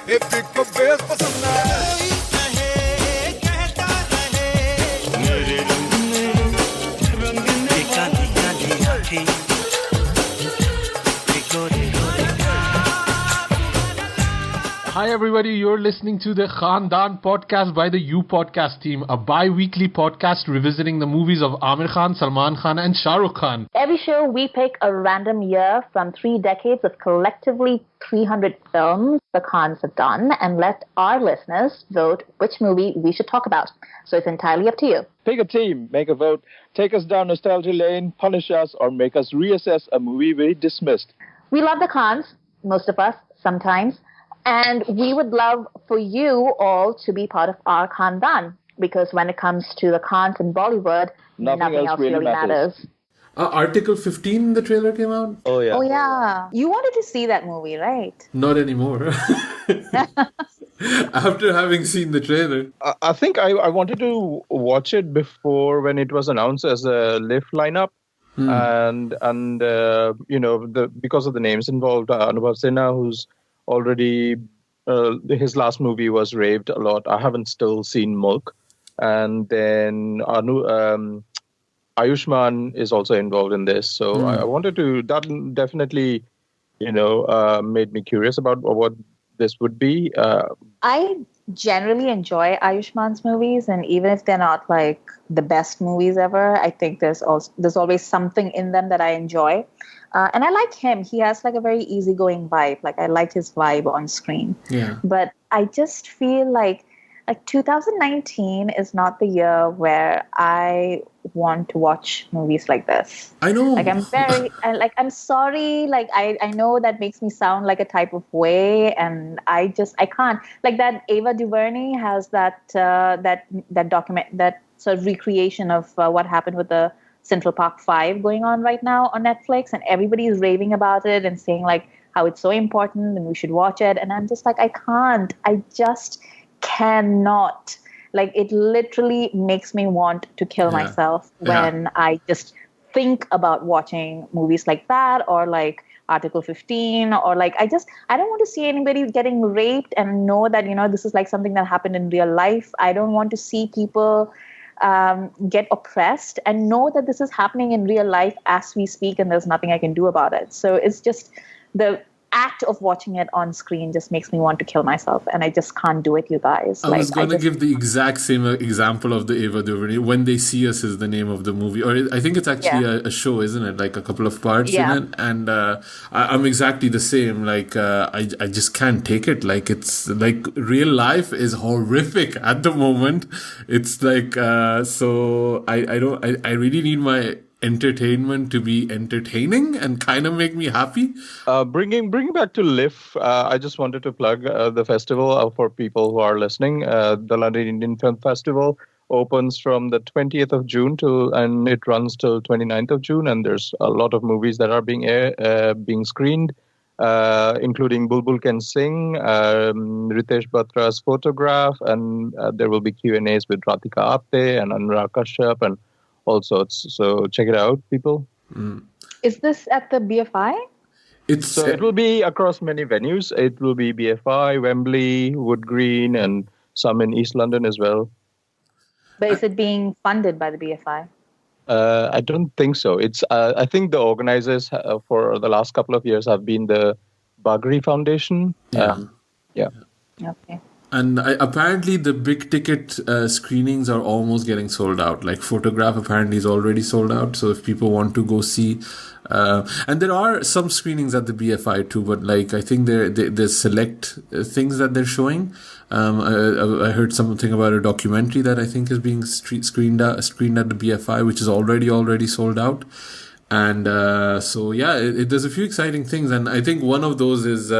Hi everybody, you're listening to the Khandaan podcast by the You Podcast team, a bi-weekly podcast revisiting the movies of Aamir Khan, Salman Khan and Shah Rukh Khan. Every show we pick a random year from 3 decades of collectively 300 films the Khans have done and let our listeners vote which movie we should talk about. So it's entirely up to you. Pick a team, make a vote, take us down nostalgia lane, punish us, or make us reassess a movie we dismissed. We love the Khans, most of us, sometimes. And we would love for you all to be part of our Khandaan, because when it comes to the Khans in Bollywood, nothing else really matters. Article 15, the trailer came out? Oh, yeah. You wanted to see that movie, right? Not anymore. After having seen the trailer. I think I wanted to watch it before when it was announced as a LIFF lineup. And because of the names involved, Anubhav Sinha, who's already his last movie was raved a lot. I haven't still seen Mulk, and then Ayushman is also involved in this. So I wanted to. That definitely, made me curious about what this would be. I generally enjoy Ayushman's movies, and even if they're not like the best movies ever, I think there's always something in them that I enjoy. And I like him. He has like a very easygoing vibe. Like I like his vibe on screen. Yeah. But I just feel like 2019 is not the year where I want to watch movies like this. I know. Like I'm sorry. Like I know that makes me sound like a type of way, and I can't. Like that Ava DuVernay has that document, that sort of recreation of what happened with the Central Park 5 going on right now on Netflix, and everybody is raving about it and saying like how it's so important and we should watch it. And I'm just like, I can't. I just cannot. Like it literally makes me want to kill myself when I just think about watching movies like that, or like Article 15, or like I don't want to see anybody getting raped and know that, this is like something that happened in real life. I don't want to see people get oppressed and know that this is happening in real life as we speak, and there's nothing I can do about it. So it's just the act of watching it on screen just makes me want to kill myself, and I just can't do it, you guys. I was going to give the exact same example of the Ava DuVernay. When They See Us is the name of the movie, or I think it's actually a show, isn't it? Like a couple of parts in it, and I'm exactly the same. Like I just can't take it. Like it's like real life is horrific at the moment. It's like so I really need my entertainment to be entertaining and kind of make me happy. Bringing back to LIFF, I just wanted to plug the festival for people who are listening. The London Indian Film Festival opens from the 20th of June and it runs till 29th of June. And there's a lot of movies that are being screened, including Bulbul Can Sing, Ritesh Batra's Photograph, and there will be Q&As with Radhika Apte and Anurag Kashyap and all sorts. So check it out, people. Is this at the BFI? It will be across many venues. It will be BFI, Wembley, Wood Green, and some in East London as well. But is it being funded by the BFI? I don't think so. It's I think the organizers for the last couple of years have been the Bagri Foundation. Yeah. Okay. And apparently the big ticket screenings are almost getting sold out. Like Photograph apparently is already sold out. So if people want to go see, and there are some screenings at the BFI too, but like I think there's select things that they're showing. I heard something about a documentary that I think is being screened at the BFI, which is already sold out. And there's a few exciting things, and I think one of those is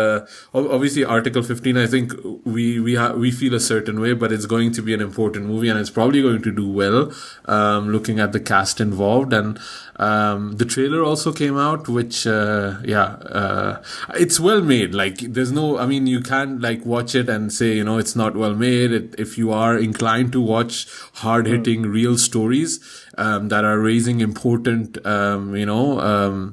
obviously Article 15. I think we feel a certain way, but it's going to be an important movie, and it's probably going to do well. Looking at the cast involved, and the trailer also came out, which it's well made. Like there's no, I mean, you can't like watch it and say it's not well made. If you are inclined to watch hard hitting real stories, that are raising important,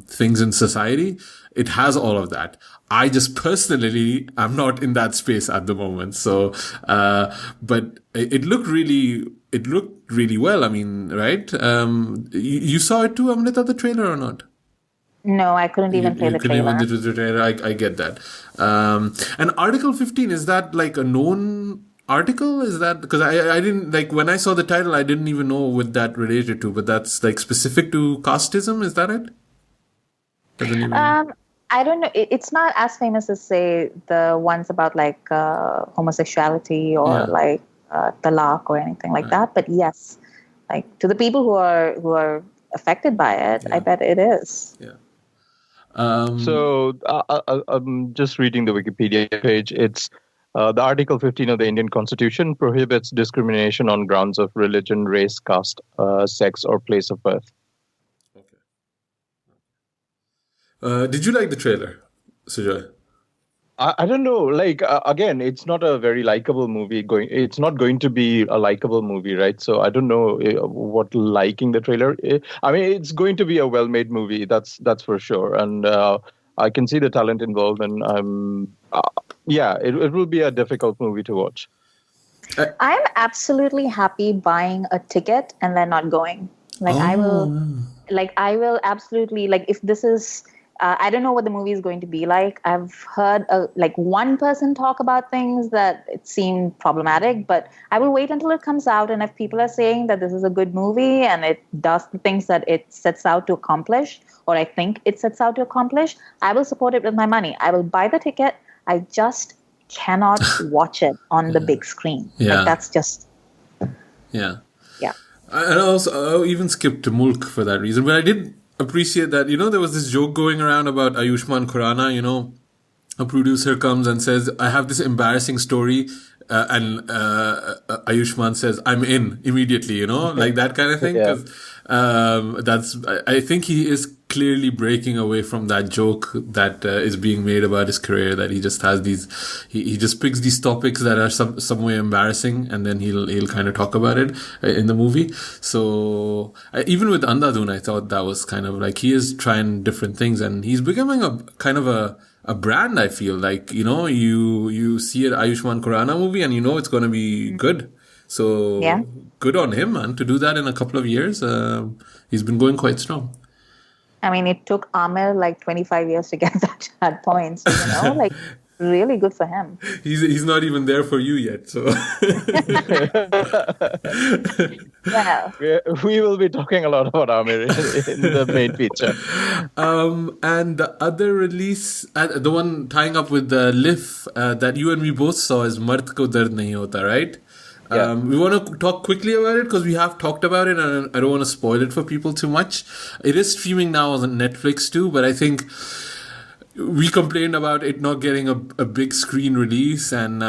things in society. It has all of that. I just personally, I'm not in that space at the moment. So, but it looked really well. I mean, right? You saw it too, Amrita, the trailer or not? No, I couldn't even play the trailer. The trailer. I get that. And Article 15, is that like a known article? Is that, because I didn't, like, when I saw the title, I didn't even know what that related to, but that's like specific to casteism, is that it? I don't know. It's not as famous as, say, the ones about like homosexuality or like talaq or anything like that. But yes, like to the people who are affected by it, I bet it is. Yeah. So I'm just reading the Wikipedia page. It's the Article 15 of the Indian Constitution prohibits discrimination on grounds of religion, race, caste, sex, or place of birth. Did you like the trailer, Sujoy? I don't know. Like again, it's not a very likable movie. It's not going to be a likable movie, right? So I don't know what liking the trailer. I mean, it's going to be a well-made movie. That's for sure. And I can see the talent involved, and it will be a difficult movie to watch. I'm absolutely happy buying a ticket and then not going. Like I will absolutely, like, if this is. I don't know what the movie is going to be like. I've heard like one person talk about things that it seemed problematic, but I will wait until it comes out. And if people are saying that this is a good movie and it does the things that it sets out to accomplish, or I think it sets out to accomplish, I will support it with my money. I will buy the ticket. I just cannot watch it on the big screen. Yeah. Like, that's just... Yeah. Yeah. And I even skipped Mulk for that reason, but I did appreciate that, there was this joke going around about Ayushman Khurrana, a producer comes and says, I have this embarrassing story, and Ayushman says, I'm in immediately, like that kind of thing. Yeah. I think he is clearly breaking away from that joke that is being made about his career, that he just has he just picks these topics that are some way embarrassing, and then he'll kind of talk about it in the movie. So even with Andhadhun, I thought that was kind of like, he is trying different things, and he's becoming a kind of a brand. I feel like, you see an Ayushman Khurrana movie and it's going to be good. So good on him, man, to do that in a couple of years. He's been going quite strong. I mean, it took Aamir like 25 years to get that point. So, like, really good for him. He's not even there for you yet. So yeah, we will be talking a lot about Aamir in the main feature. And the other release, the one tying up with the LIFF that you and me both saw, is Mard Ko Dard Nahi Hota, right? Yeah. We want to talk quickly about it because we have talked about it, and I don't want to spoil it for people too much. It is streaming now on Netflix too, but I think we complained about it not getting a big screen release, and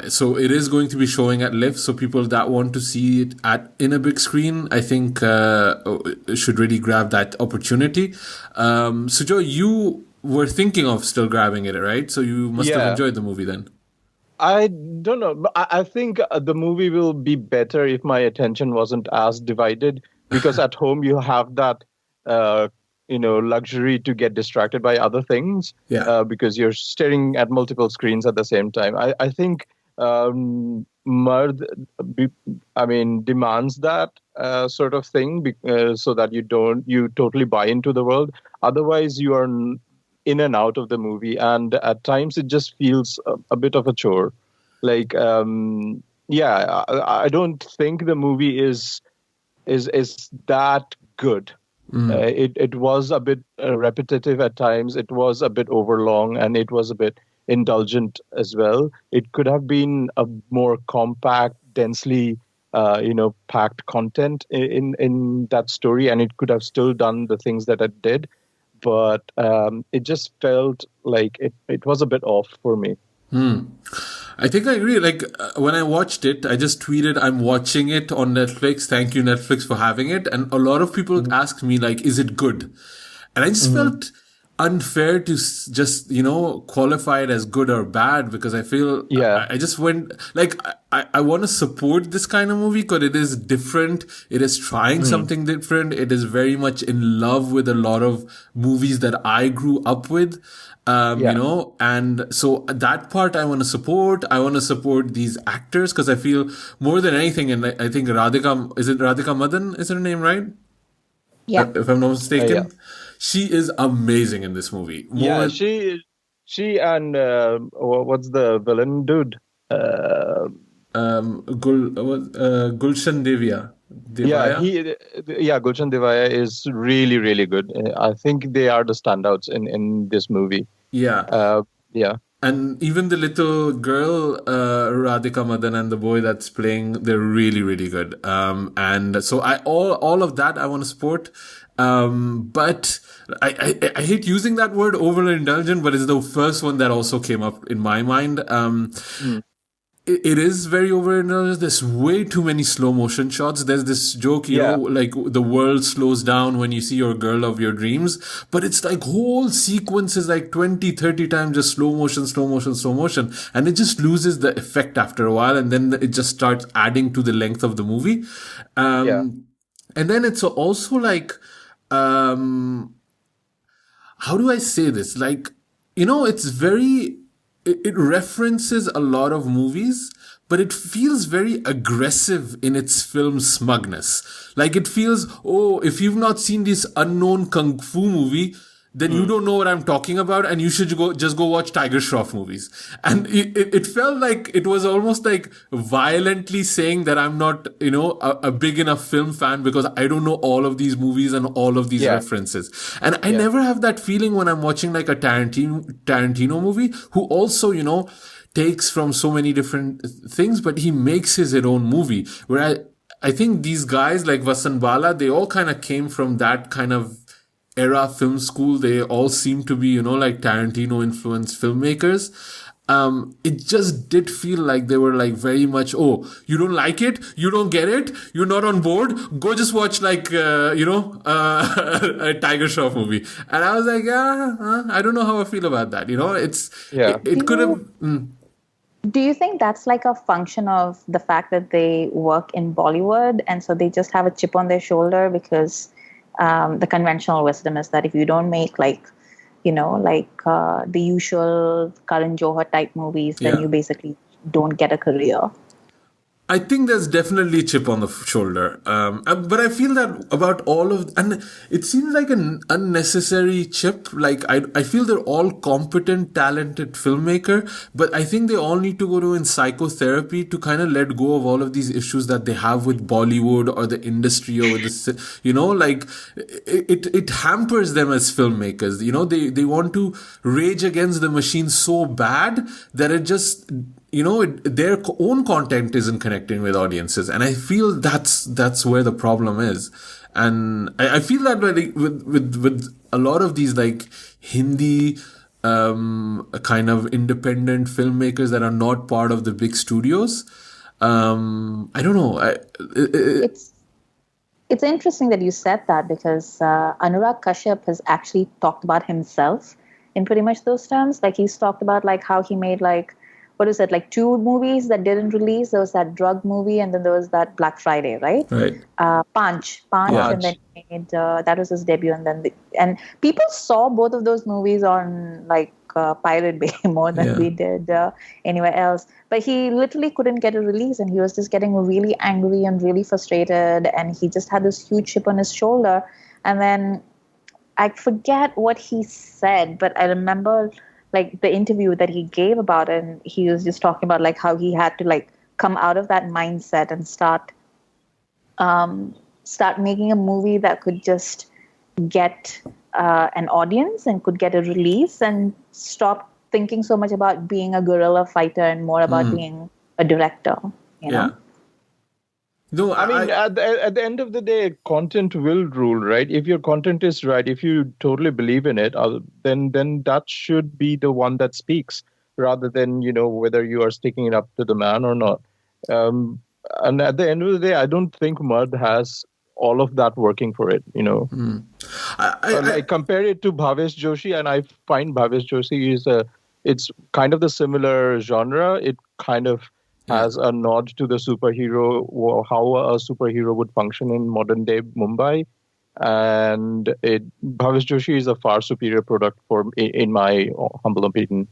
so it is going to be showing at LIFF. So people that want to see it in a big screen, I think should really grab that opportunity. Sujoy, you were thinking of still grabbing it, right? So you must have enjoyed the movie then. I don't know. I think the movie will be better if my attention wasn't as divided, because at home you have that, luxury to get distracted by other things, because you're staring at multiple screens at the same time. I think Mard, demands that sort of thing, so that you totally buy into the world. Otherwise, you are in and out of the movie, and at times it just feels a bit of a chore. Like, I don't think the movie is that good. It was a bit repetitive at times. It was a bit overlong, and it was a bit indulgent as well. It could have been a more compact, densely packed content in that story, and it could have still done the things that it did. But it just felt like it was a bit off for me. I think I agree. Like, when I watched it, I just tweeted, I'm watching it on Netflix. Thank you, Netflix, for having it. And a lot of people asked me, like, is it good? And I just felt, unfair to just qualify it as good or bad, because I feel Yeah. I just went like I want to support this kind of movie because it is different. It is trying something different. It is very much in love with a lot of movies that I grew up with. And so that part I want to support. I want to support these actors because I feel more than anything, and I think Radhika Madan is her name, right? Yeah. If I'm not mistaken. Yeah. She is amazing in this movie. Yeah, she and what's the villain dude? Gulshan Yeah, Devaya. Gulshan Devaya is really, really good. I think they are the standouts in this movie. Yeah. Yeah. And even the little girl, Radhika Madan, and the boy that's playing, they're really, really good. And so all of that I want to support. But I hate using that word overindulgent, but it's the first one that also came up in my mind. It is very overindulgent. There's way too many slow motion shots. There's this joke, like the world slows down when you see your girl of your dreams, but it's like whole sequences, like 20, 30 times, just slow motion, slow motion, slow motion. And it just loses the effect after a while. And then it just starts adding to the length of the movie. And then it's also like, how do I say this? Like, it's very, it references a lot of movies, but it feels very aggressive in its film smugness. Like it feels, oh, if you've not seen this unknown kung fu movie, then you don't know what I'm talking about, and you should just go watch Tiger Shroff movies. And it felt like it was almost like violently saying that I'm not, a big enough film fan because I don't know all of these movies and all of these references. And I never have that feeling when I'm watching like a Tarantino movie, who also, takes from so many different things, but he makes his own movie. Where I think these guys like Vasan Bala, they all kind of came from that kind of era film school. They all seem to be, like Tarantino influenced filmmakers. It just did feel like they were like very much, oh, you don't like it? You don't get it? You're not on board? Go just watch like, a Tiger Shroff movie. And I was like, I don't know how I feel about that. It could have... Do you think that's like a function of the fact that they work in Bollywood and so they just have a chip on their shoulder because the conventional wisdom is that if you don't make the usual Karan Johar type movies, then you basically don't get a career? I think there's definitely a chip on the shoulder. But I feel that about and it seems like an unnecessary chip. Like, I feel they're all competent, talented filmmaker, but I think they all need to go to in psychotherapy to kind of let go of all of these issues that they have with Bollywood or the industry or with it hampers them as filmmakers. They want to rage against the machine so bad that it just, their own content isn't connecting with audiences. And I feel that's where the problem is. And I feel that with a lot of these like Hindi, kind of independent filmmakers that are not part of the big studios. I don't know. It's interesting that you said that because Anurag Kashyap has actually talked about himself in pretty much those terms. Like he's talked about like how he made like, what is it, like 2 movies that didn't release. There was that drug movie and then there was that Black Friday, right? Right. Panch, and then he made, that was his debut. And then and people saw both of those movies on like Pirate Bay more than we did anywhere else. But he literally couldn't get a release and he was just getting really angry and really frustrated. And he just had this huge chip on his shoulder. And then I forget what he said, but I remember like the interview that he gave about it, and he was just talking about like how he had to like come out of that mindset and start making a movie that could just get an audience and could get a release and stop thinking so much about being a guerrilla fighter and more about being a director, you know? No, I mean, at the end of the day, content will rule, right? If your content is right, if you totally believe in it, then that should be the one that speaks, rather than, whether you are sticking it up to the man or not. And at the end of the day, I don't think Mud has all of that working for it, I compare it to Bhavesh Joshi, and I find Bhavesh Joshi it's kind of the similar genre. It kind of has a nod to the superhero, how a superhero would function in modern day Mumbai. And Bhavesh Joshi is a far superior product in my humble opinion.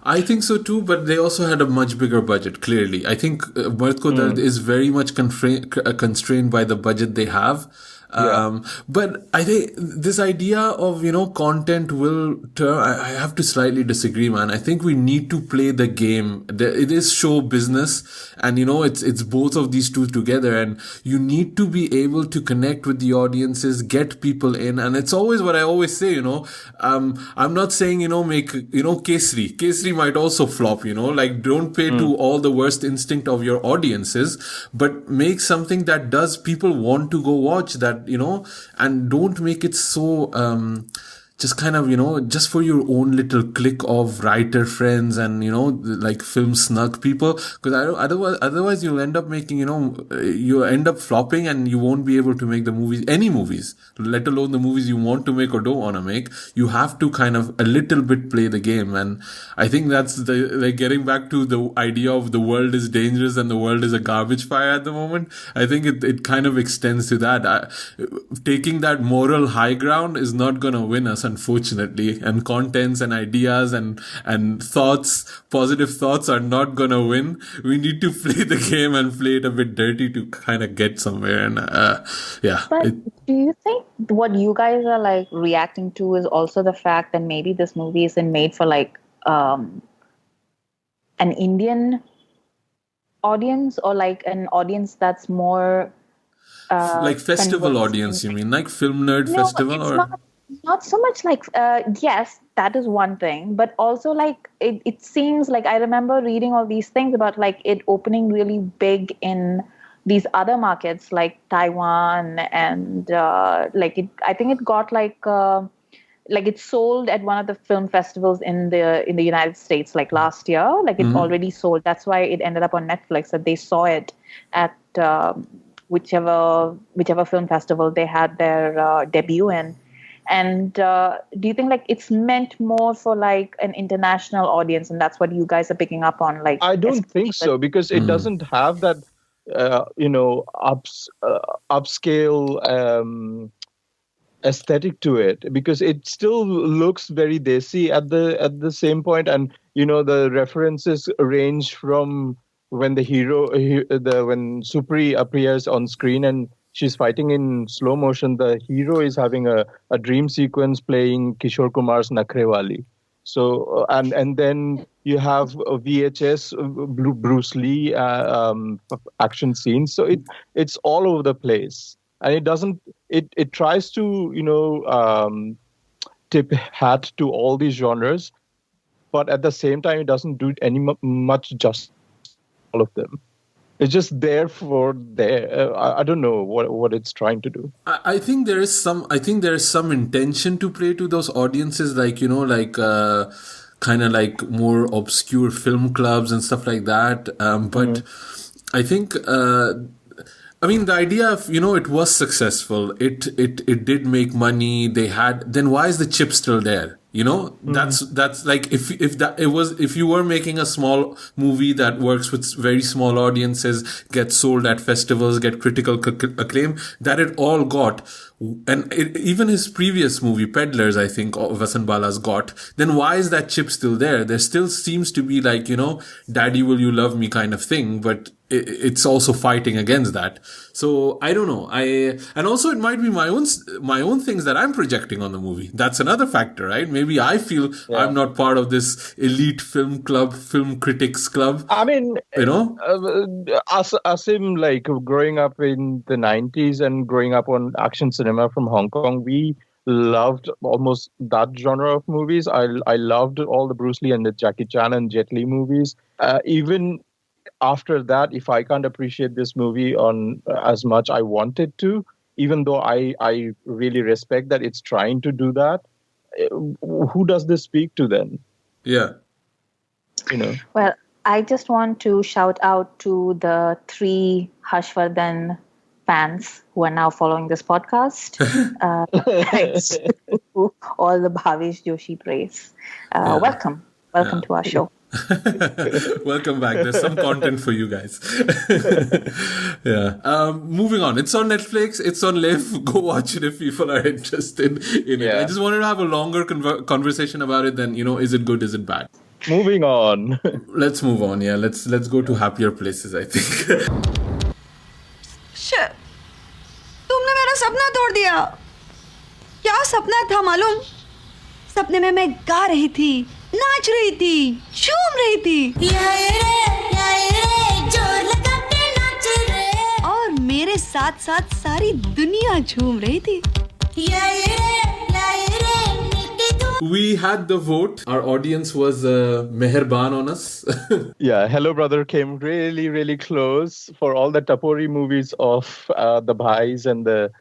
I think so too, but they also had a much bigger budget, clearly. I think Bharat Dard is very much constrained by the budget they have. But I think this idea of, content will turn, I have to slightly disagree, man. I think we need to play the game. It is show business, and it's both of these two together, and you need to be able to connect with the audiences, get people in, and it's always what I always say, I'm not saying, make, Kesri. Kesri might also flop, like don't pay to all the worst instinct of your audiences, but make something that does people want to go watch that, and don't make it so, just kind of, just for your own little clique of writer friends and, like film snug people. Because otherwise you'll end up making, you end up flopping and you won't be able to make any movies, let alone the movies you want to make or don't want to make. You have to kind of a little bit play the game. And I think that's getting back to the idea of the world is dangerous and the world is a garbage fire at the moment. I think it kind of extends to that. Taking that moral high ground is not going to win us, unfortunately, and contents and ideas and thoughts, positive thoughts are not gonna win. We need to play the game and play it a bit dirty to kind of get somewhere. And But do you think what you guys are like reacting to is also the fact that maybe this movie isn't made for like an Indian audience, or like an audience that's more like festival audience, you mean, like film nerd festival? Or not so much like, yes, that is one thing, but also like it seems like I remember reading all these things about like it opening really big in these other markets like Taiwan, and I think it got like it sold at one of the film festivals in the United States like last year. Like it already sold. That's why it ended up on Netflix, that they saw it at whichever film festival they had their debut in. And do you think like it's meant more for like an international audience, and that's what you guys are picking up on? Like, I don't think so, because it doesn't have that, upscale aesthetic to it, because it still looks very desi at the same point, and the references range from when when Supri appears on screen and she's fighting in slow motion. The hero is having a dream sequence playing Kishore Kumar's Nakrewali. So, and then you have a VHS Bruce Lee action scenes. So it's all over the place, and it tries to tip hat to all these genres, but at the same time it doesn't do much justice to all of them. It's just I don't know what it's trying to do. I think there is some intention to play to those audiences, like kind of like more obscure film clubs and stuff like that. But I think the idea of it was successful. It did make money. Then why is the chip still there? That's like if you were making a small movie that works with very small audiences, gets sold at festivals, get critical acclaim, that it all got, and even his previous movie Peddlers, I think Vasan Bala's got, then why is that chip still there? There still seems to be like, Daddy Will You Love Me kind of thing, but it's also fighting against that. So I don't know. And also it might be my own things that I'm projecting on the movie. That's another factor, right? Maybe I feel I'm not part of this elite film club, film critics club. I mean, Asim, like growing up in the 90s and growing up on action cinema from Hong Kong, we loved almost that genre of movies. I loved all the Bruce Lee and the Jackie Chan and Jet Li movies. Even after that, if I can't appreciate this movie on as much I wanted to, even though I really respect that it's trying to do that, who does this speak to then? Yeah. Well, I just want to shout out to the 3 Harshvardhan fans who are now following this podcast. Thanks to all the Bhavesh Joshi praise. Welcome to our show. Welcome back. There's some content for you guys. Moving on. It's on Netflix. It's on LIFF. Go watch it if people are interested in it. I just wanted to have a longer conversation about it than, is it good, is it bad? Moving on. Let's move on. Yeah, let's go to happier places, I think. Shit. तुमने मेरा सपना तोड़ दिया. क्या सपना था मालूम? सपने में मैं गा रही थी, नाच रही थी, झूम रही थी. जोर लगा के नाच रे. और मेरे साथ साथ सारी दुनिया झूम रही थी. We had the vote. Our audience was meherban on us. Yeah, Hello Brother came really, really close for all the Tapori movies of the Bhais and the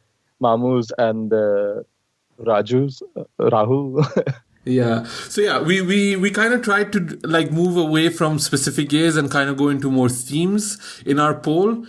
Mamus and the Rahul. Yeah. So we kind of tried to move away from specific years and kind of go into more themes in our poll.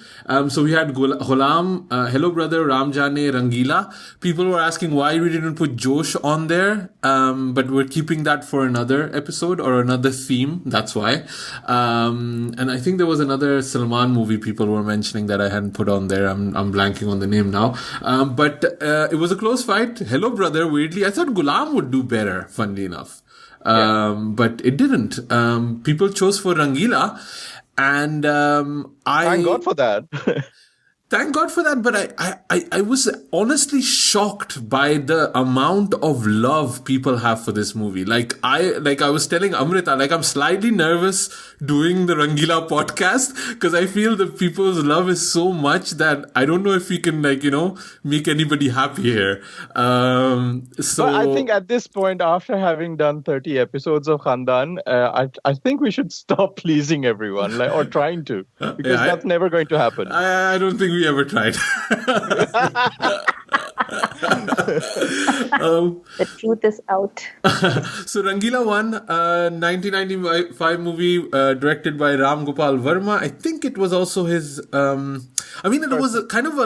So we had Ghulam, Hello Brother, Ram Jaane, Rangeela. People were asking why we didn't put Josh on there. But we're keeping that for another episode or another theme. That's why. And I think there was another Salman movie people were mentioning that I hadn't put on there. I'm blanking on the name now. But it was a close fight. Hello Brother, weirdly, I thought Ghulam would do better, funnily enough. But it didn't. People chose for Rangeela. And Thank God for that. Thank God for that, but I was honestly shocked by the amount of love people have for this movie. I was telling Amrita, I'm slightly nervous doing the Rangeela podcast because I feel that people's love is so much that I don't know if we can make anybody happy here. So but I think at this point, after having done 30 episodes of Khandaan, I think we should stop pleasing everyone or trying to, because that's never going to happen. I don't think we ever tried. The truth is out. So Rangeela won, 1995 movie directed by Ram Gopal Verma. I think it was also his. It was a kind of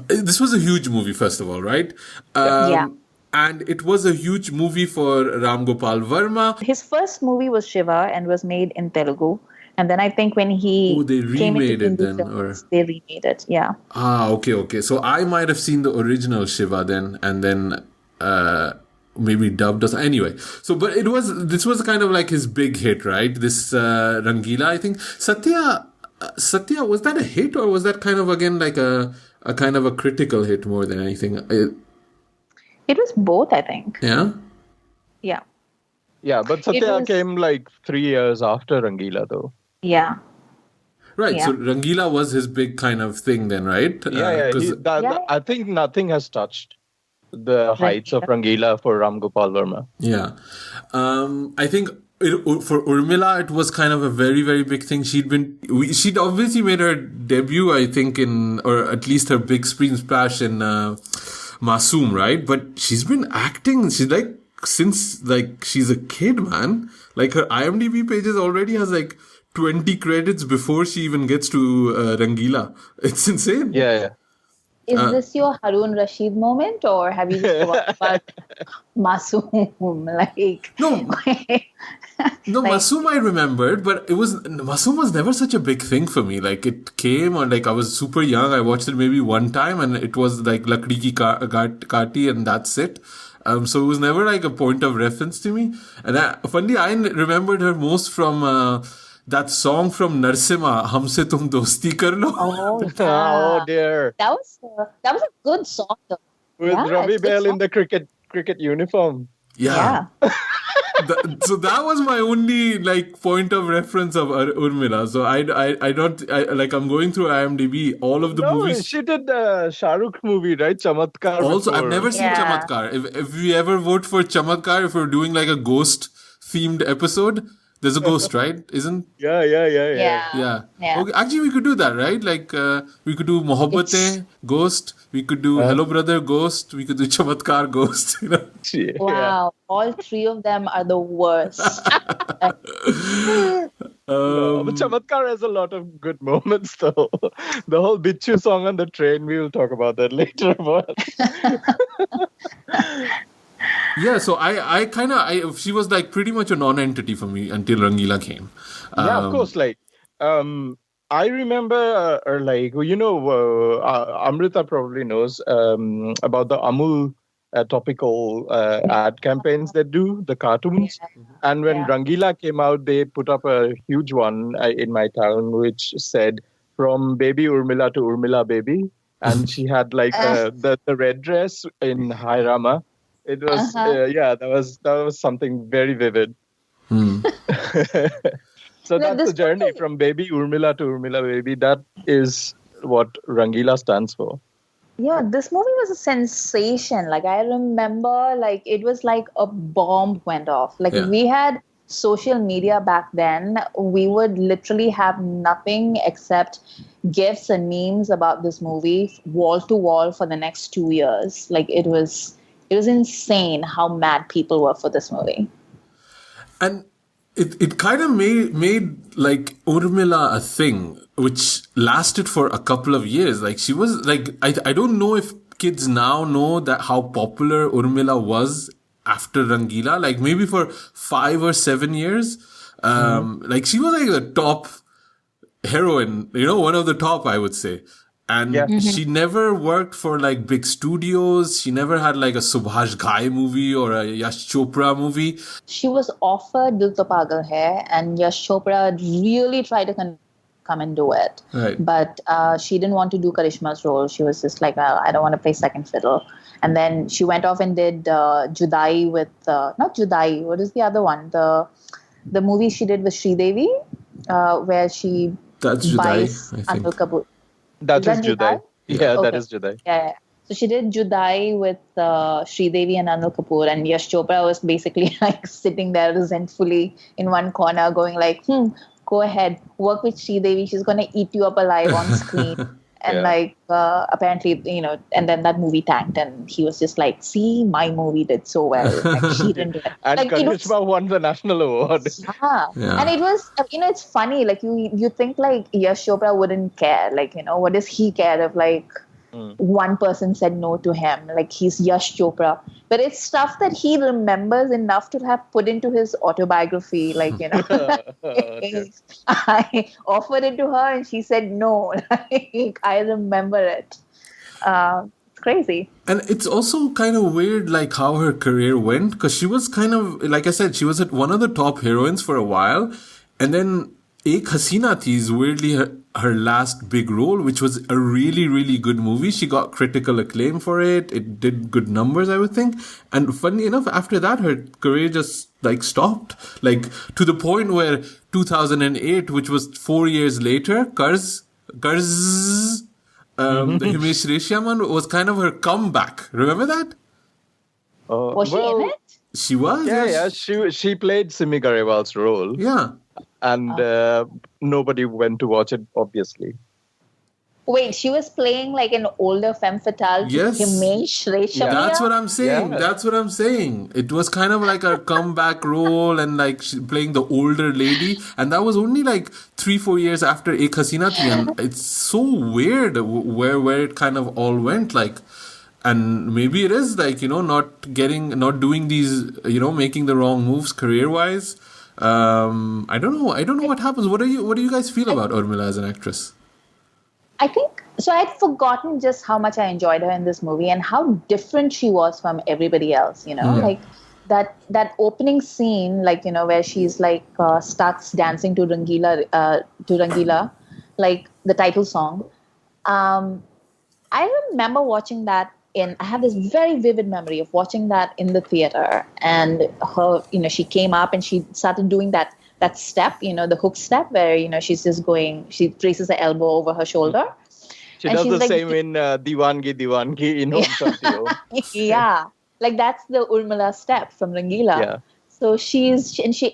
this was a huge movie, first of all, right? And it was a huge movie for Ram Gopal Verma. His first movie was Shiva and was made in Telugu. And then I think when he they came into remade it Hindi then, films, they remade it. Yeah. Okay. So I might have seen the original Shiva then, and then maybe dubbed us. Anyway, so but this was kind of like his big hit, right? This Rangeela, I think. Satya, was that a hit or was that kind of again like a kind of a critical hit more than anything? It was both, I think. Yeah. Yeah. Yeah, but Satya came 3 years after Rangeela, though. Yeah. Right. Yeah. So Rangeela was his big kind of thing then, right? I think nothing has touched the heights of Rangeela for Ram Gopal Verma. Yeah. I think for Urmila, it was kind of a very, very big thing. She'd obviously made her debut, I think, or at least her big screen splash in Masoom, right? But she's been acting. She's since she's a kid, man. Her IMDb pages already has 20 credits before she even gets to Rangeela. It's insane. Yeah. Is this your Harun Rashid moment, or have you just forgotten about Masoom? No, Masoom I remembered, but Masoom was never such a big thing for me. It came, or I was super young. I watched it maybe one time, and it was Lakdi Ki Kaati, and that's it. So it was never a point of reference to me. And funnily, I remembered her most from that song from Narsimha, Humse Tum Dosti Kar Lo. Oh, yeah. Oh dear. That was a good song, though. With Ravi Bell in the cricket uniform. Yeah. So that was my only point of reference of Urmila. So I'm going through IMDb, all of the movies. She did the Shah Rukh movie, right? Chamatkar. Also, I've never seen Chamatkar. If we ever vote for Chamatkar, if we're doing a ghost themed episode, there's a ghost, right? Isn't? Yeah. Yeah. Okay. Actually, we could do that, right? We could do Mohabbatein, Ghost. We could do Hello Brother, Ghost. We could do Chamatkar, Ghost. Wow. All three of them are the worst. Chamatkar has a lot of good moments, though. The whole Bichu song on the train, we will talk about that later. But Yeah, so she was like pretty much a non-entity for me until Rangeela came. yeah, of course. Like, I remember, Amrita probably knows about the Amul topical ad campaigns they do, the cartoons. And when Rangeela came out, they put up a huge one in my town, which said, "From baby Urmila to Urmila baby." And she had like the red dress in Hai Rama. It was, that was something very vivid. So that's the journey from baby Urmila to Urmila baby. That is what Rangeela stands for. Yeah, this movie was a sensation. Like, I remember, like, it was like a bomb went off. Like, if we had social media back then, we would literally have nothing except gifs and memes about this movie wall to wall for the next 2 years. Like, it was insane how mad people were for this movie. And it kind of made like Urmila a thing, which lasted for a couple of years. Like, she was like, I don't know if kids now know that how popular Urmila was after Rangeela. Like, maybe for 5 or 7 years. Like, she was like the top heroine, one of the top, I would say. And she never worked for like big studios. She never had like a Subhash Ghai movie or a Yash Chopra movie. She was offered Dil To Pagal Hai, and Yash Chopra really tried to come and do it. Right. But she didn't want to do Karishma's role. She was just like, well, I don't want to play second fiddle. And then she went off and did Judai with, not Judai, what is the other one? The movie she did with Sridevi, where she buys Anil Kapoor. That is Judai. Yeah, okay. That is Judai. Yeah. So she did Judai with Sridevi and Anil Kapoor, and Yash Chopra was basically like sitting there resentfully in one corner going like, go ahead, work with Sridevi. She's going to eat you up alive on screen. And apparently, and then that movie tanked, and he was just like, see, my movie did so well. Like, she didn't do it. And like, Karishma won the national award. Yeah. And it was, it's funny, like you think like Yash Chopra wouldn't care. Like, what does he care if like one person said no to him? Like, he's Yash Chopra. But it's stuff that he remembers enough to have put into his autobiography. Like, I offered it to her and she said no. Like, I remember it. It's crazy. And it's also kind of weird, like, how her career went. Because she was kind of, like I said, she was at one of the top heroines for a while. And then Ek Hasina Thi is weirdly her last big role, which was a really, really good movie. She got critical acclaim for it. It did good numbers, I would think. And funny enough, after that, her career just like stopped. Like, to the point where 2008, which was 4 years later, Karz, the Himesh Reshiaman was kind of her comeback. Remember that? Was she in it? She was. Yeah. She played Simi Garewal's role. Yeah. And nobody went to watch it, obviously. Wait, she was playing like an older femme fatale to Himesh Reshammiya? That's what I'm saying. Yeah. That's what I'm saying. It was kind of like a comeback role and like playing the older lady. And that was only like 3-4 years after Ek Hasina Thi. And it's so weird where it kind of all went. Like, and maybe it is like, not doing these, making the wrong moves career-wise. I don't know what happens. What do you guys feel about Urmila as an actress? I think so. I'd forgotten just how much I enjoyed her in this movie and how different she was from everybody else. Like that opening scene, like where she's like starts dancing to Rangeela, like the title song. I remember watching that. I have this very vivid memory of watching that in the theater, and her, she came up and she started doing that step, the hook step where, she's just going, she traces her elbow over her shoulder. She does the same in Diwangi in Home Satyo. Yeah. Like, that's the Urmila step from Rangeela. Yeah. So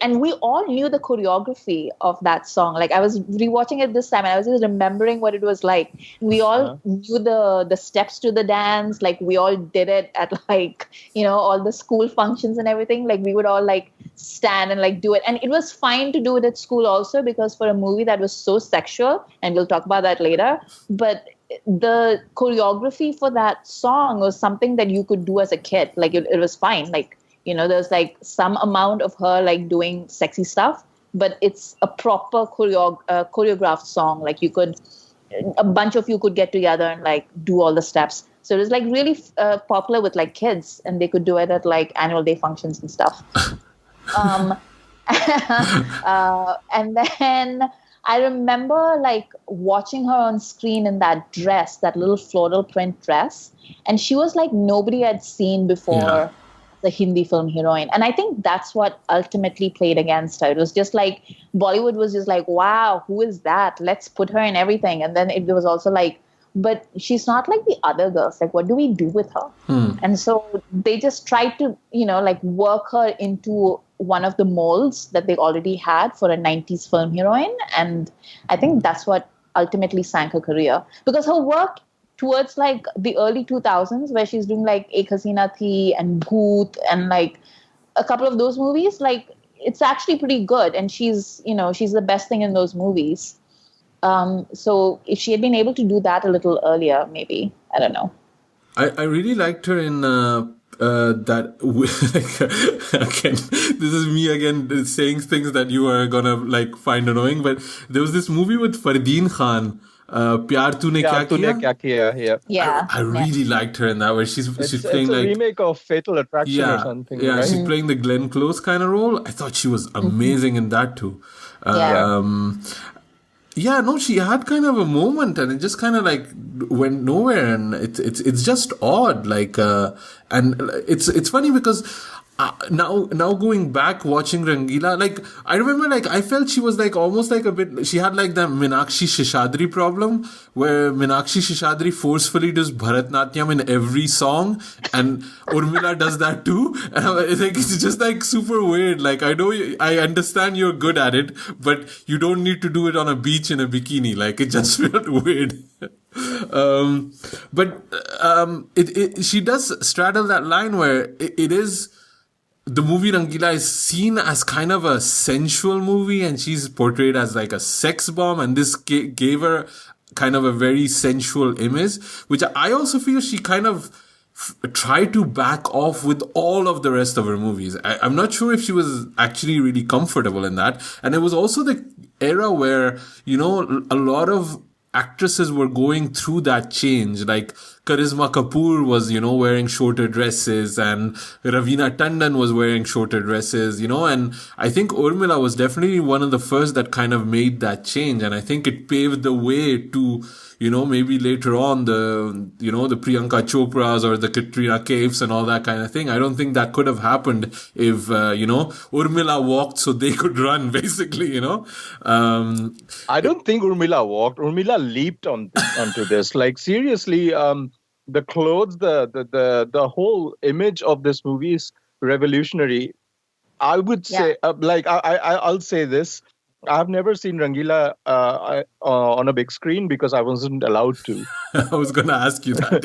and we all knew the choreography of that song. Like I was rewatching it this time and I was just remembering what it was like. We all knew the steps to the dance. Like we all did it at like, all the school functions and everything. Like we would all like stand and like do it. And it was fine to do it at school also, because for a movie that was so sexual, and we'll talk about that later, but the choreography for that song was something that you could do as a kid. Like it was fine. Like, there's like some amount of her like doing sexy stuff, but it's a proper choreographed song. Like a bunch of you could get together and like do all the steps. So it was like really popular with like kids, and they could do it at like annual day functions and stuff. And then I remember like watching her on screen in that dress, that little floral print dress. And she was like nobody I'd seen before. Yeah. The Hindi film heroine. And I think that's what ultimately played against her. It was just like Bollywood was just like, wow, who is that? Let's put her in everything. And then it was also like, but she's not like the other girls. Like, what do we do with her? And so they just tried to, like work her into one of the molds that they already had for a 90s film heroine. And I think that's what ultimately sank her career, because her work towards like the early 2000s, where she's doing like Ek Hasina Thi and Bhoot and like a couple of those movies, like it's actually pretty good. And she's the best thing in those movies. So if she had been able to do that a little earlier, maybe, I don't know. I really liked her in that again, this is me again saying things that you are gonna like find annoying, but there was this movie with Fardeen Khan, Pyar Tune Kya Kiya. Yeah. I really liked her in that, where she's playing like a remake of Fatal Attraction or something. Yeah, right? She's playing the Glenn Close kind of role. I thought she was amazing in that too. She had kind of a moment, and it just kind of like went nowhere, and it's just odd. Like, and it's funny because now going back watching Rangeela, like I remember, like I felt she was like almost like a bit. She had like that Meenakshi Shishadri problem, where Meenakshi Shishadri forcefully does Bharatnatyam in every song, and Urmila does that too. And I think it's just like super weird. Like I I understand you're good at it, but you don't need to do it on a beach in a bikini. Like it just felt weird. She does straddle that line where it is. The movie Rangeela is seen as kind of a sensual movie, and she's portrayed as like a sex bomb, and this gave her kind of a very sensual image, which I also feel she kind of tried to back off with all of the rest of her movies. I'm not sure if she was actually really comfortable in that. And it was also the era where, a lot of actresses were going through that change. Like Karisma Kapoor was, wearing shorter dresses, and Raveena Tandon was wearing shorter dresses, and I think Urmila was definitely one of the first that kind of made that change. And I think it paved the way to, maybe later on the Priyanka Chopras or the Katrina Kaifs and all that kind of thing. I don't think that could have happened if, Urmila walked so they could run, basically, I don't think Urmila walked. Urmila leaped onto this. Like, seriously, the clothes, the whole image of this movie is revolutionary. I would say, I'll say this. I've never seen Rangeela on a big screen because I wasn't allowed to. I was going to ask you that,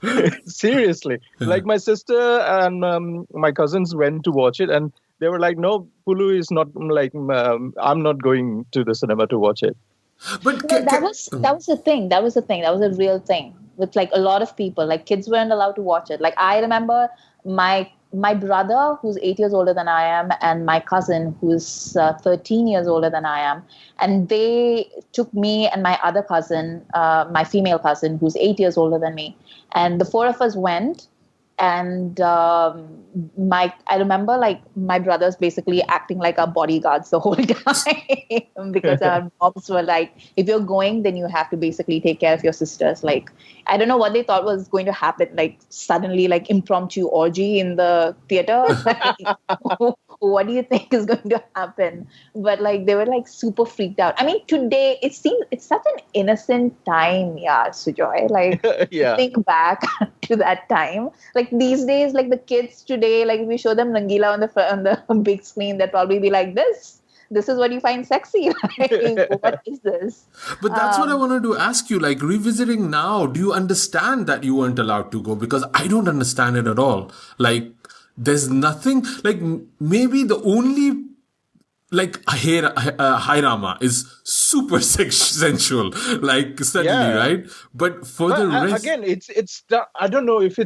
yeah. Seriously. Like my sister and my cousins went to watch it, and they were like, no, Pulu is not like, I'm not going to the cinema to watch it. But that was the thing. That was a real thing with like a lot of people. Like kids weren't allowed to watch it. Like I remember my brother, who's 8 years older than I am, and my cousin, who's 13 years older than I am. And they took me and my other cousin, my female cousin, who's 8 years older than me. And the four of us went. And I remember like my brothers basically acting like our bodyguards the whole time because our moms were like, if you're going, then you have to basically take care of your sisters. Like, I don't know what they thought was going to happen, like suddenly like impromptu orgy in the theater. Like, what do you think is going to happen? But like they were like super freaked out. I mean, today it seems it's such an innocent time, yeah, Sujoy. Like Yeah. think back to that time. Like these days, like the kids today, like if we show them Rangeela on the big screen, they'd probably be like, This is what you find sexy. Like, what is this? But that's what I wanted to ask you. Like, revisiting now, do you understand that you weren't allowed to go? Because I don't understand it at all. Like, there's nothing, like, maybe the only, like, Hairama is super sensual, like, suddenly, right? But for the rest. Again, I don't know if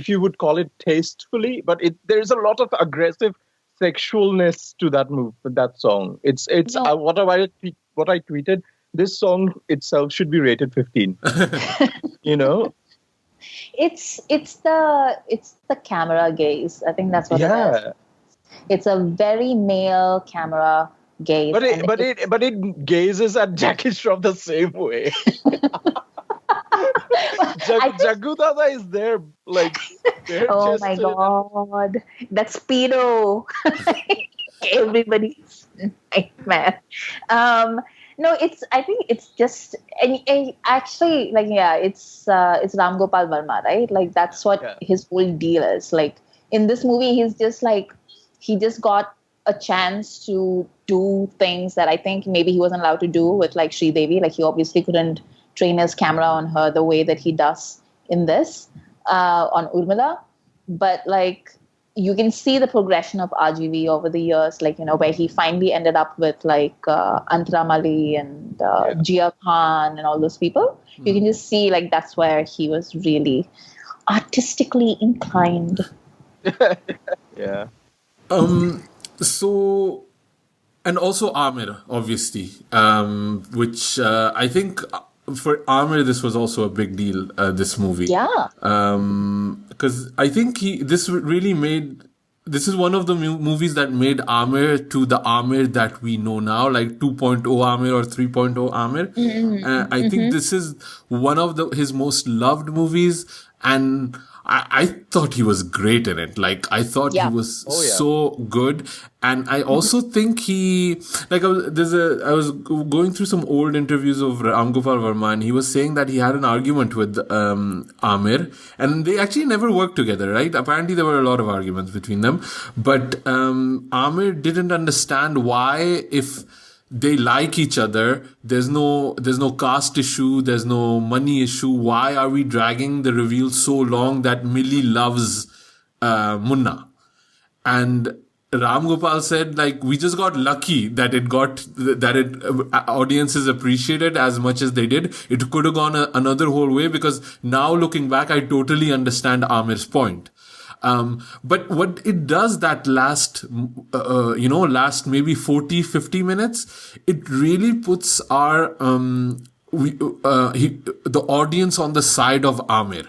you would call it tastefully, but there's a lot of aggressive sexualness to that song. It's what I tweeted. This song itself should be rated 15. You know, it's the camera gaze. I think that's what it is. It's a very male camera gaze. But it gazes at Jackie Shroff the same way. Jagu Dada is there, like. Oh my god, that speedo! Everybody's nightmare. No, I think it's just, and actually, like, yeah, it's Ram Gopal Verma, right? Like that's what his whole deal is. Like in this movie, he's just like he just got a chance to do things that I think maybe he wasn't allowed to do with like Sri Devi. Like he obviously couldn't train his camera on her the way that he does in this on Urmila, but like you can see the progression of RGV over the years, like, you know, where he finally ended up with like Antara Mali and Jia Khan and all those people. You can just see like that's where he was really artistically inclined. Yeah. So, and also Aamir, obviously, which I think for Aamir this was also a big deal. This movie, because I think this is one of the movies that made Aamir to the Aamir that we know now, like 2.0 Aamir or 3.0 Aamir. I think this is one of his most loved movies, and I thought he was great in it. Like, I thought he was so good. And I also think I was going through some old interviews of Ram Gopal Verma, and he was saying that he had an argument with Aamir, and they actually never worked together, right? Apparently there were a lot of arguments between them. But Aamir didn't understand why, if they like each other, there's no caste issue, there's no money issue, why are we dragging the reveal so long that Millie loves Munna? And Ram Gopal said, like, we just got lucky that audiences appreciated as much as they did. It could have gone another whole way, because now looking back, I totally understand Aamir's point. But what it does that last maybe 40, 50 minutes, it really puts the audience on the side of Aamir.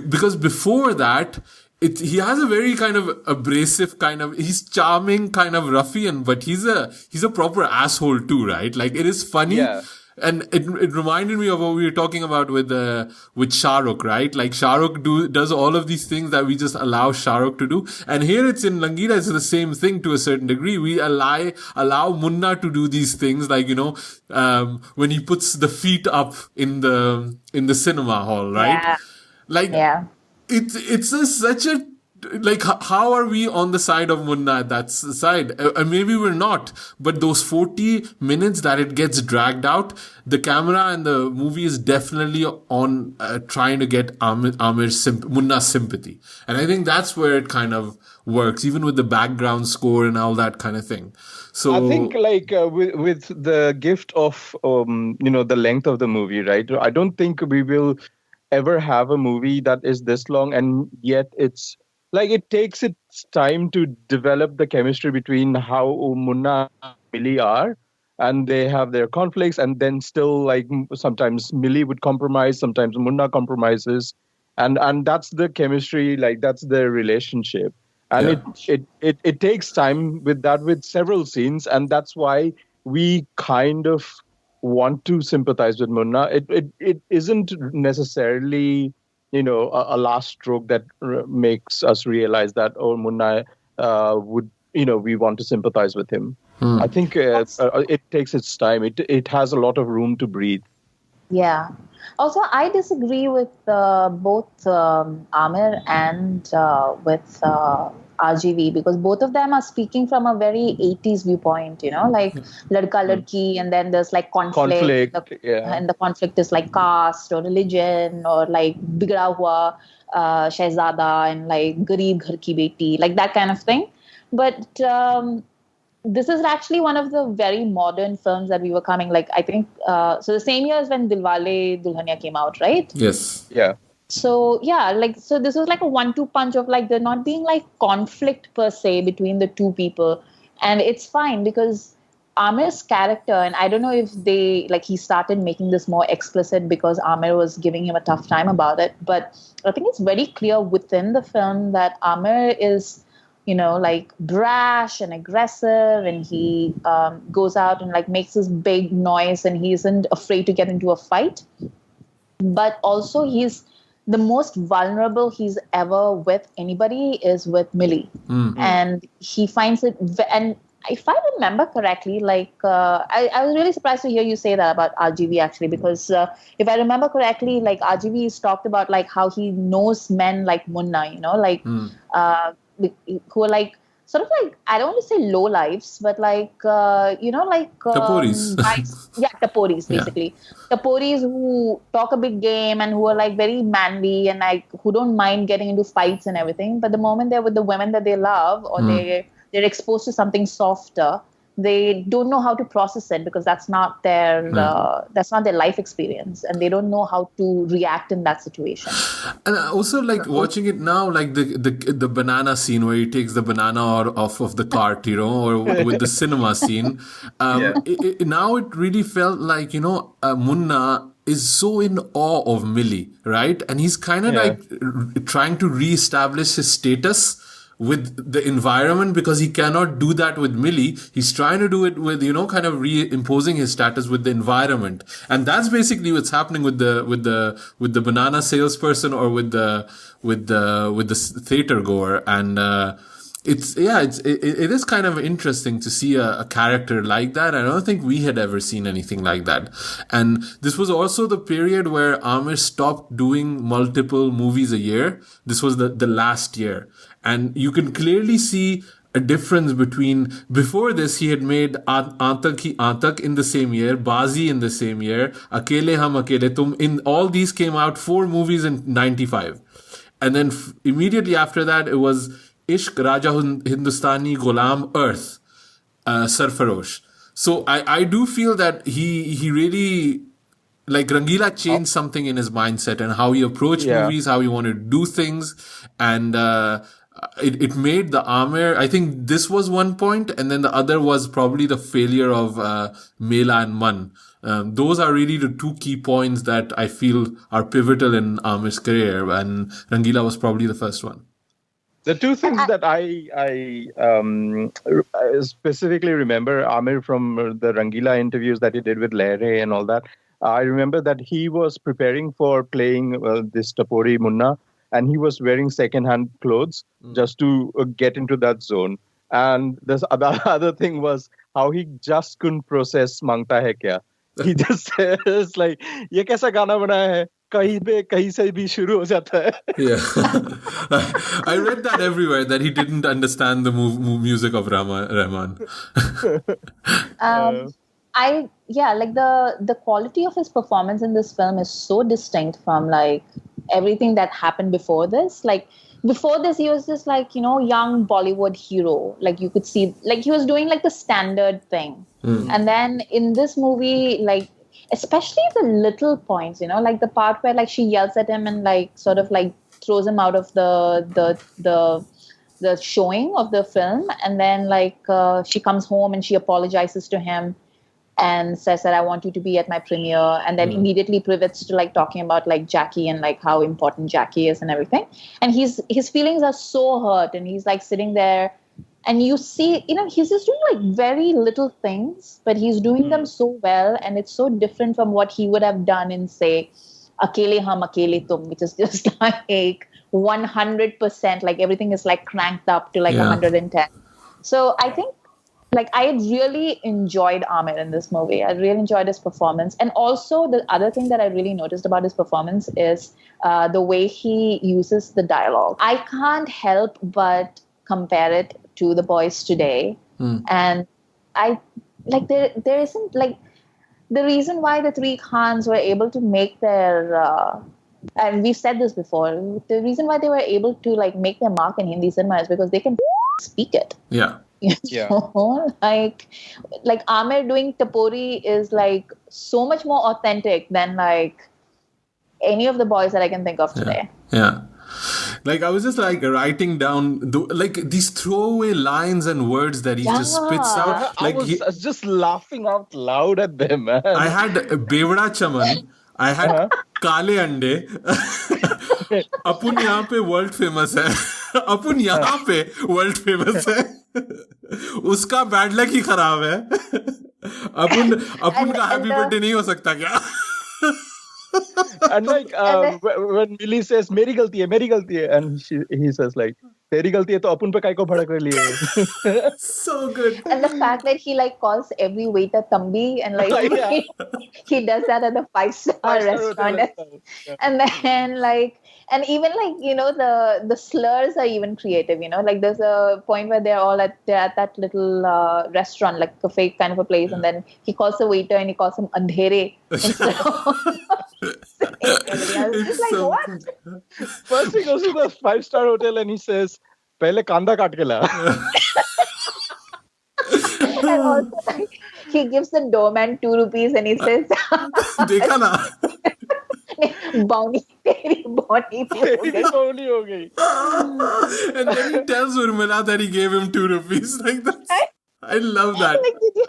Because before that, he has a very kind of abrasive he's charming kind of ruffian, but he's a proper asshole too, right? Like, it is funny. Yeah. And it reminded me of what we were talking about with Shah Rukh, right? Like, Shah Rukh does all of these things that we just allow Shah Rukh to do. And here it's in Rangeela, it's the same thing to a certain degree. We allow Munna to do these things, like, you know, when he puts the feet up in the cinema hall, right? Yeah. Like, it's such a, like, how are we on the side of Munna at that side? Maybe we're not, but those 40 minutes that it gets dragged out, the camera and the movie is definitely on trying to get Munna's sympathy. And I think that's where it kind of works, even with the background score and all that kind of thing. So I think, like, with the gift of, the length of the movie, right? I don't think we will ever have a movie that is this long, and yet it's, like, it takes its time to develop the chemistry between how Munna and Millie are, and they have their conflicts, and then still, like, sometimes Millie would compromise, sometimes Munna compromises, and that's the chemistry, like, that's the relationship. And it takes time with several scenes, and that's why we kind of want to sympathize with Munna. It isn't necessarily, a last stroke that makes us realize that, oh, Munna would we want to sympathize with him. I think it takes its time. It has a lot of room to breathe. Yeah. Also, I disagree with both Aamir and with RGV, because both of them are speaking from a very 80s viewpoint, like ladka ladki, and then there's like conflict. And the conflict is like caste or religion or like bigda hua shehzada and like gareeb ghar ki beti, like that kind of thing. But this is actually one of the very modern films that we were coming. Like, I think, so the same year as when Dilwale Dulhania came out, right? Yes. Yeah. So, yeah, so this was like a 1-2 punch of like there not being like conflict per se between the two people. And it's fine because Aamir's character, and I don't know if he started making this more explicit because Aamir was giving him a tough time about it. But I think it's very clear within the film that Aamir is, like brash and aggressive, and he goes out and like makes this big noise, and he isn't afraid to get into a fight. But also he's the most vulnerable he's ever with anybody is with Millie. And he finds it, and if I remember correctly, like I was really surprised to hear you say that about RGV actually, because if I remember correctly, like RGV has talked about like how he knows men like Munna, who are like sort of like, I don't want to say low lives, but like Taporis. guys, taporis basically. Taporis who talk a big game and who are like very manly and like who don't mind getting into fights and everything. But the moment they're with the women that they love, or they're exposed to something softer, they don't know how to process it because that's not their life experience, and they don't know how to react in that situation. And also, like watching it now, like the banana scene where he takes the banana off of the cart, or with the cinema scene. Now it really felt like Munna is so in awe of Millie, right? And he's kind of like trying to reestablish his status with the environment, because he cannot do that with Millie. He's trying to do it with, kind of reimposing his status with the environment. And that's basically what's happening with the banana salesperson or with the theater goer. And, it is kind of interesting to see a character like that. I don't think we had ever seen anything like that. And this was also the period where Aamir stopped doing multiple movies a year. This was the last year. And you can clearly see a difference between, before this, he had made Aantak Hi Aantak in the same year, Bazi in the same year, Akele Hum Akele Tum. In all these came out 4 movies in 95. And then immediately after that, it was Ishq, Raja Hindustani, Ghulam, Earth, Sarfarosh. So I do feel that he really, like, Rangeela changed something in his mindset and how he approached movies, how he wanted to do things. And it made the Aamir, I think this was one point, and then the other was probably the failure of Mela and Man. Those are really the 2 key points that I feel are pivotal in Aamir's career, and Rangeela was probably the first one. The 2 things that I specifically remember Aamir from the Rangeela interviews that he did with Lehre and all that. I remember that he was preparing for playing this Tapori Munna, and he was wearing second-hand clothes just to get into that zone. And the other thing was how he just couldn't process Mangta Hai Kya. He just says like, "Ye kaisa gana banaya hai? Kahin se bhi shuru ho jata hai." Yeah, I read that everywhere, that he didn't understand the music of Rahman. Like the quality of his performance in this film is so distinct from like everything that happened before this. Like before this, he was just like, young Bollywood hero. Like you could see, like he was doing like the standard thing. And then in this movie, like especially the little points, like the part where like she yells at him and like sort of like throws him out of the showing of the film, and then like she comes home and she apologizes to him and says that I want you to be at my premiere, and then immediately pivots to like talking about like Jackie and like how important Jackie is and everything. And his feelings are so hurt, and he's like sitting there, and you see, he's just doing like very little things, but he's doing them so well, and it's so different from what he would have done in, say, Akele Hum Akele Tum, which is just like 100%, like everything is like cranked up to like Yeah. 110. So I think like I really enjoyed Aamir in this movie. I really enjoyed his performance. And also the other thing that I really noticed about his performance is the way he uses the dialogue. I can't help but compare it to The Boys Today. And I like there isn't like the reason why the three Khans were able to make their and we've said this before, the reason why they were able to like make their mark in Hindi cinema is because they can speak it. Yeah. Yeah. like Aamir doing Tapori is like so much more authentic than like any of the boys that I can think of today. Yeah. Like I was just like writing down like these throwaway lines and words that he just spits out. I Like was just laughing out loud at them, man. I had Bevda Chaman, I had Kale Ande. अपन यहाँ पे world famous है, अपन यहाँ पे world famous है, उसका bad luck ही खराब है, अपन का हैप्पी बर्थडे नहीं हो सकता क्या? And like when Millie says मेरी गलती है and he says like तेरी गलती है तो अपन पे काय को भड़क रही है. So good. And the fact that he like calls every waiter Tambi and like he does that at the 5-star restaurant. And then like and even like you know the slurs are even creative, you know, like there's a point where they're at that little restaurant, like cafe kind of a place, and then he calls the waiter and he calls him andhere instead of I was just like, what? First he goes to the 5-star hotel and he says पहले कांदा काट के ला. And also like, he gives the doorman 2 rupees and he says देखा ना? Bounty, तेरी bounty हो गई. And then he tells Urmila that he gave him 2 rupees. Like that. I love that. Like, did you?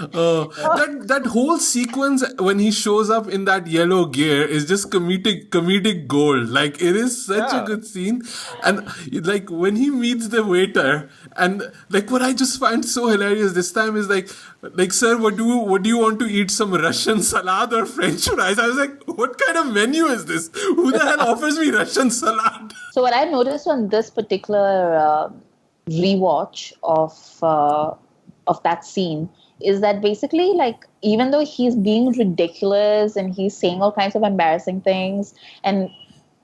That whole sequence when he shows up in that yellow gear is just comedic gold. Like it is such a good scene, and like when he meets the waiter, and like what I just find so hilarious this time is like sir, what do you want to eat? Some Russian salad or French fries? I was like, what kind of menu is this? Who the hell offers me Russian salad? So what I noticed on this particular rewatch of that scene is that basically, like, even though he's being ridiculous and he's saying all kinds of embarrassing things,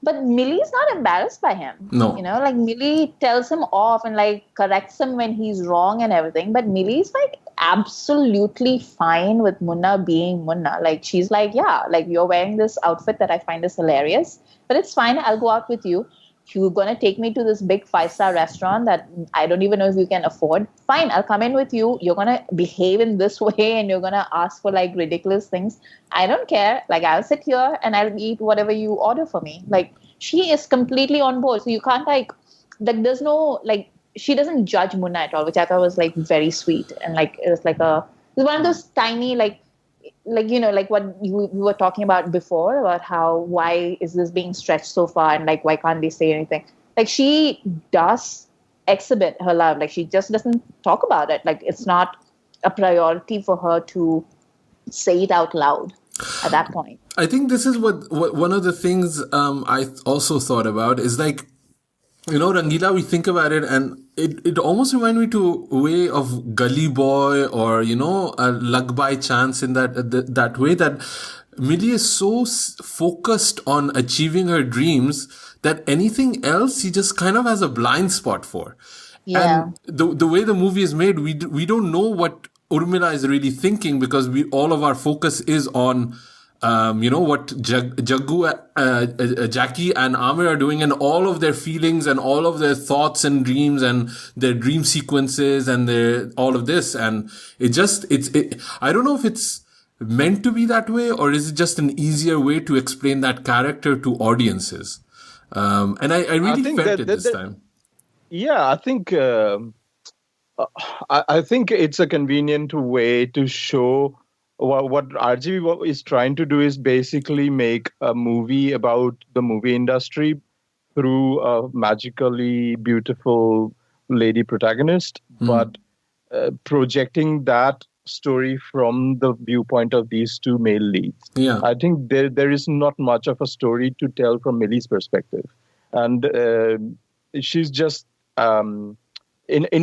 but Millie's not embarrassed by him. No. You know, like, Millie tells him off and, like, corrects him when he's wrong and everything. But Millie's, like, absolutely fine with Munna being Munna. Like, she's like, yeah, like, you're wearing this outfit that I find is hilarious, but it's fine. I'll go out with you. You're going to take me to this big 5-star restaurant that I don't even know if you can afford. Fine, I'll come in with you. You're going to behave in this way and you're going to ask for like ridiculous things. I don't care. Like, I'll sit here and I'll eat whatever you order for me. Like, she is completely on board. So you can't like there's no, like, she doesn't judge Munna at all, which I thought was like very sweet. And like, it was one of those tiny, like, you know, like what you were talking about before about how, why is this being stretched so far and like, why can't they say anything? Like, she does exhibit her love. Like, she just doesn't talk about it. Like, it's not a priority for her to say it out loud at that point. I think this is what one of the things I also thought about is like, you know, Rangeela, we think about it and it almost reminds me to a way of Gully Boy or, you know, a Luck by Chance in that way that Millie is so focused on achieving her dreams that anything else he just kind of has a blind spot for. Yeah. And the way the movie is made, we don't know what Urmila is really thinking because all of our focus is on you know, what Jaggu, Jackie and Aamir are doing and all of their feelings and all of their thoughts and dreams and their dream sequences and all of this. And I don't know if it's meant to be that way or is it just an easier way to explain that character to audiences. And I really felt it this time. Yeah, I think it's a convenient way to show what RGB is trying to do is basically make a movie about the movie industry through a magically beautiful lady protagonist, but projecting that story from the viewpoint of these two male leads. Yeah. I think there is not much of a story to tell from Millie's perspective. and she's just in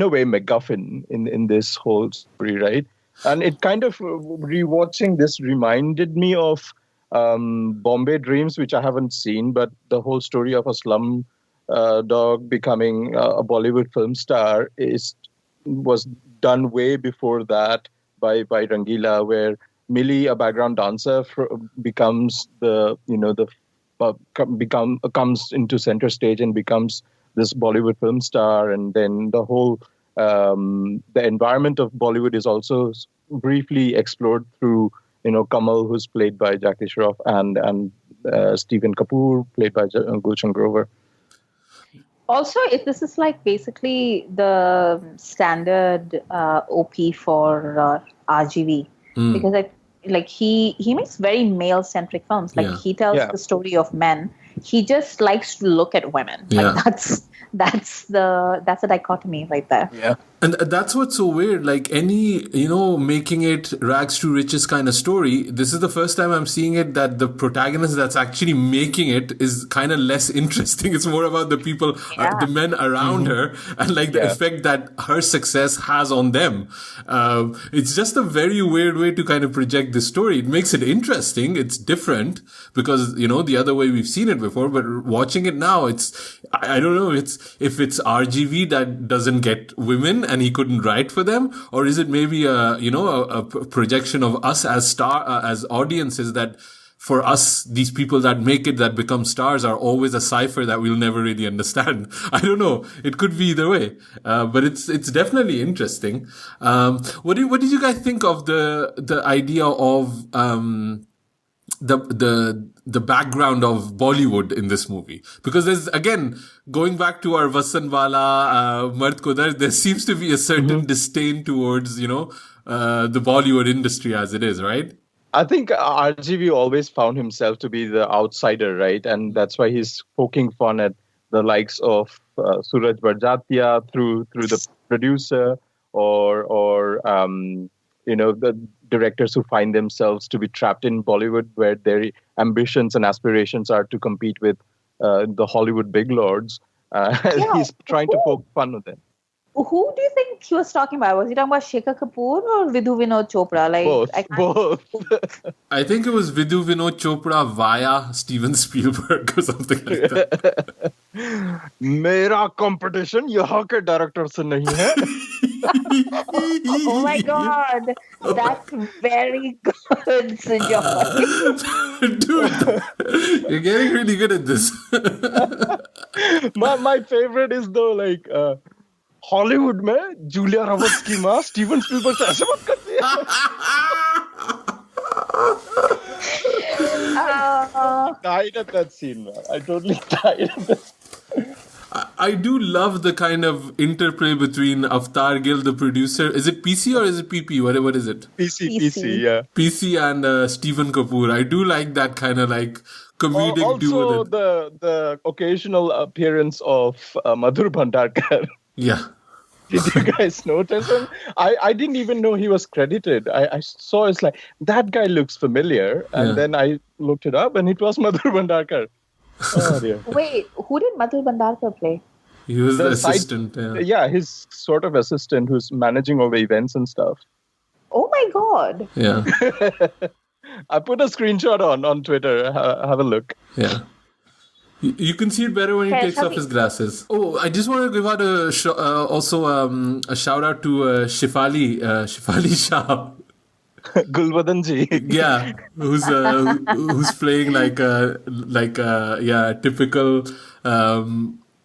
a way MacGuffin in this whole story, right? And it kind of rewatching this reminded me of Bombay Dreams, which I haven't seen, but the whole story of a slum dog becoming a Bollywood film star was done way before that by Rangeela, where Millie, a background dancer, becomes comes into center stage and becomes this Bollywood film star, and then the whole the environment of Bollywood is also briefly explored through Kamal, who's played by Jackie Shroff, and Stephen Kapoor, played by Gulshan Grover. Also, this is like basically the standard OP for RGV, because he makes very male centric films. Like he tells the story of men. He just likes to look at women. Like that's the dichotomy right there. Yeah. And that's what's so weird. Like any, making it rags to riches kind of story, this is the first time I'm seeing it that the protagonist that's actually making it is kind of less interesting. It's more about the people, the men around her, and like the effect that her success has on them. It's just a very weird way to kind of project this story. It makes it interesting. It's different because, the other way we've seen it before, but watching it now, I don't know, if it's RGV that doesn't get women and he couldn't write for them, or is it maybe a projection of us as as audiences, that for us, these people that make it, that become stars, are always a cipher that we'll never really understand. I don't know. It could be either way, but it's definitely interesting. What did you guys think of the idea of the background of Bollywood in this movie? Because there's, again, going back to our Vasanwala, Mard Kodar, there seems to be a certain disdain towards, the Bollywood industry as it is, right? I think RGV always found himself to be the outsider, right? And that's why he's poking fun at the likes of Suraj Barjatia through the producer, or the directors who find themselves to be trapped in Bollywood, where their ambitions and aspirations are to compete with the Hollywood big lords. He's trying to poke fun with them. Who do you think he was talking about? Was he talking about Shekhar Kapoor or Vidhu Vinod Chopra? Both. I think it was Vidhu Vinod Chopra via Steven Spielberg or something like that. मेरा competition यहाँ के director से नहीं है. Oh my God, that's very good, Sujoy. Dude, you're getting really good at this. My favorite is though, like Hollywood में Julia Roberts की माँ Steven Spielberg से ऐसे बात करती है. Died at that scene, man. I totally died at that. I do love the kind of interplay between Avtar Gill, the producer. Is it PC or is it PP? What is it? PC, yeah. PC and Stephen Kapoor. I do like that kind of like comedic duo. Also, the occasional appearance of Madhur Bhandarkar. Yeah. Did you guys notice him? I didn't even know he was credited. I saw it's like, that guy looks familiar. And then I looked it up and it was Madhur Bhandarkar. Oh, dear. Wait, who did Madhur Bhandarkar play? He was the assistant. Yeah, his sort of assistant who's managing all the events and stuff. Oh my God. Yeah. I put a screenshot on Twitter. Have a look. Yeah. You can see it better when he takes off his glasses. Oh, I just want to give out a shout out to Shifali Shah. Gulwadanji. Yeah, who's playing like typical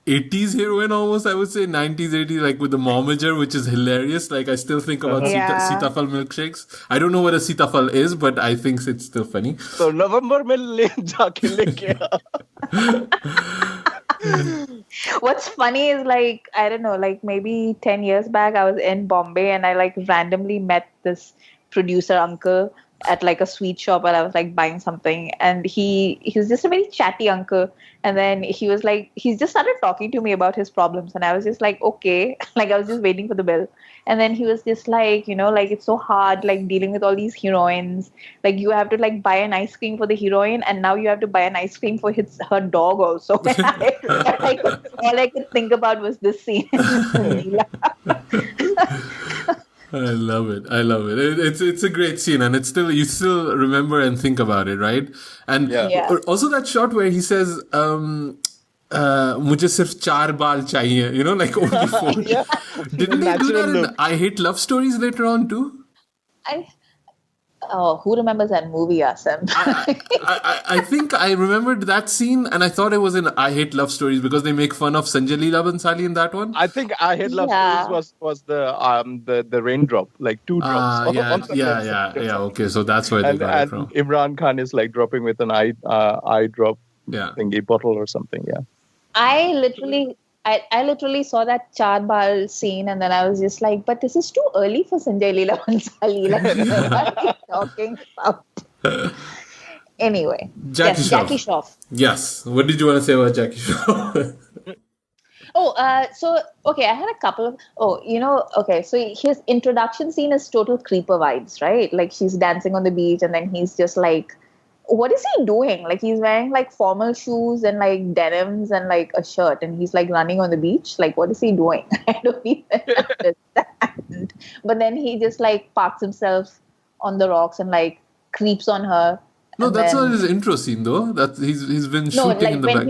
80s heroine almost, I would say 90s 80s, like with the momager, which is hilarious. Like I still think about Sitafal milkshakes. I don't know what a Sitafal is, but I think it's still funny. So November mein le jaake leke What's funny is, like, I don't know, like maybe 10 years back I was in Bombay and I like randomly met this producer uncle at like a sweet shop while I was like buying something, and he was just a very chatty uncle. And then he just started talking to me about his problems, and I was just like, okay, like I was just waiting for the bill. And then he was just like, like it's so hard, like dealing with all these heroines. Like you have to like buy an ice cream for the heroine, and now you have to buy an ice cream for her dog also. All I could think about was this scene. I love it. It's a great scene, and you still remember and think about it, right? And also that shot where he says, "Mujhe sirf 4 baal chahiye," like only 4. Yeah. Didn't they do that in I Hate Love Stories later on too? Who remembers that movie, Asim? I think I remembered that scene, and I thought it was in I Hate Love Stories because they make fun of Sanjay Leela Bhansali in that one. I think I Hate Love Stories was the raindrop, like 2 drops. Yeah. Okay, so that's where they got it from. Imran Khan is like dropping with an eye drop thingy bottle or something. Yeah. I literally saw that 4 baal scene, and then I was just like, but this is too early for Sanjay Leela Bhansali. Like, what are you talking about? Anyway. Jackie Shroff. Yes. What did you want to say about Jackie Shroff? I had a couple of, so his introduction scene is total creeper vibes, right? Like she's dancing on the beach, and then he's just like, what is he doing? Like he's wearing like formal shoes and like denims and like a shirt, and he's like running on the beach. Like what is he doing? I don't even understand. But then he just like parks himself on the rocks and like creeps on her. No, that's not his intro scene though. That he's been shooting in the back.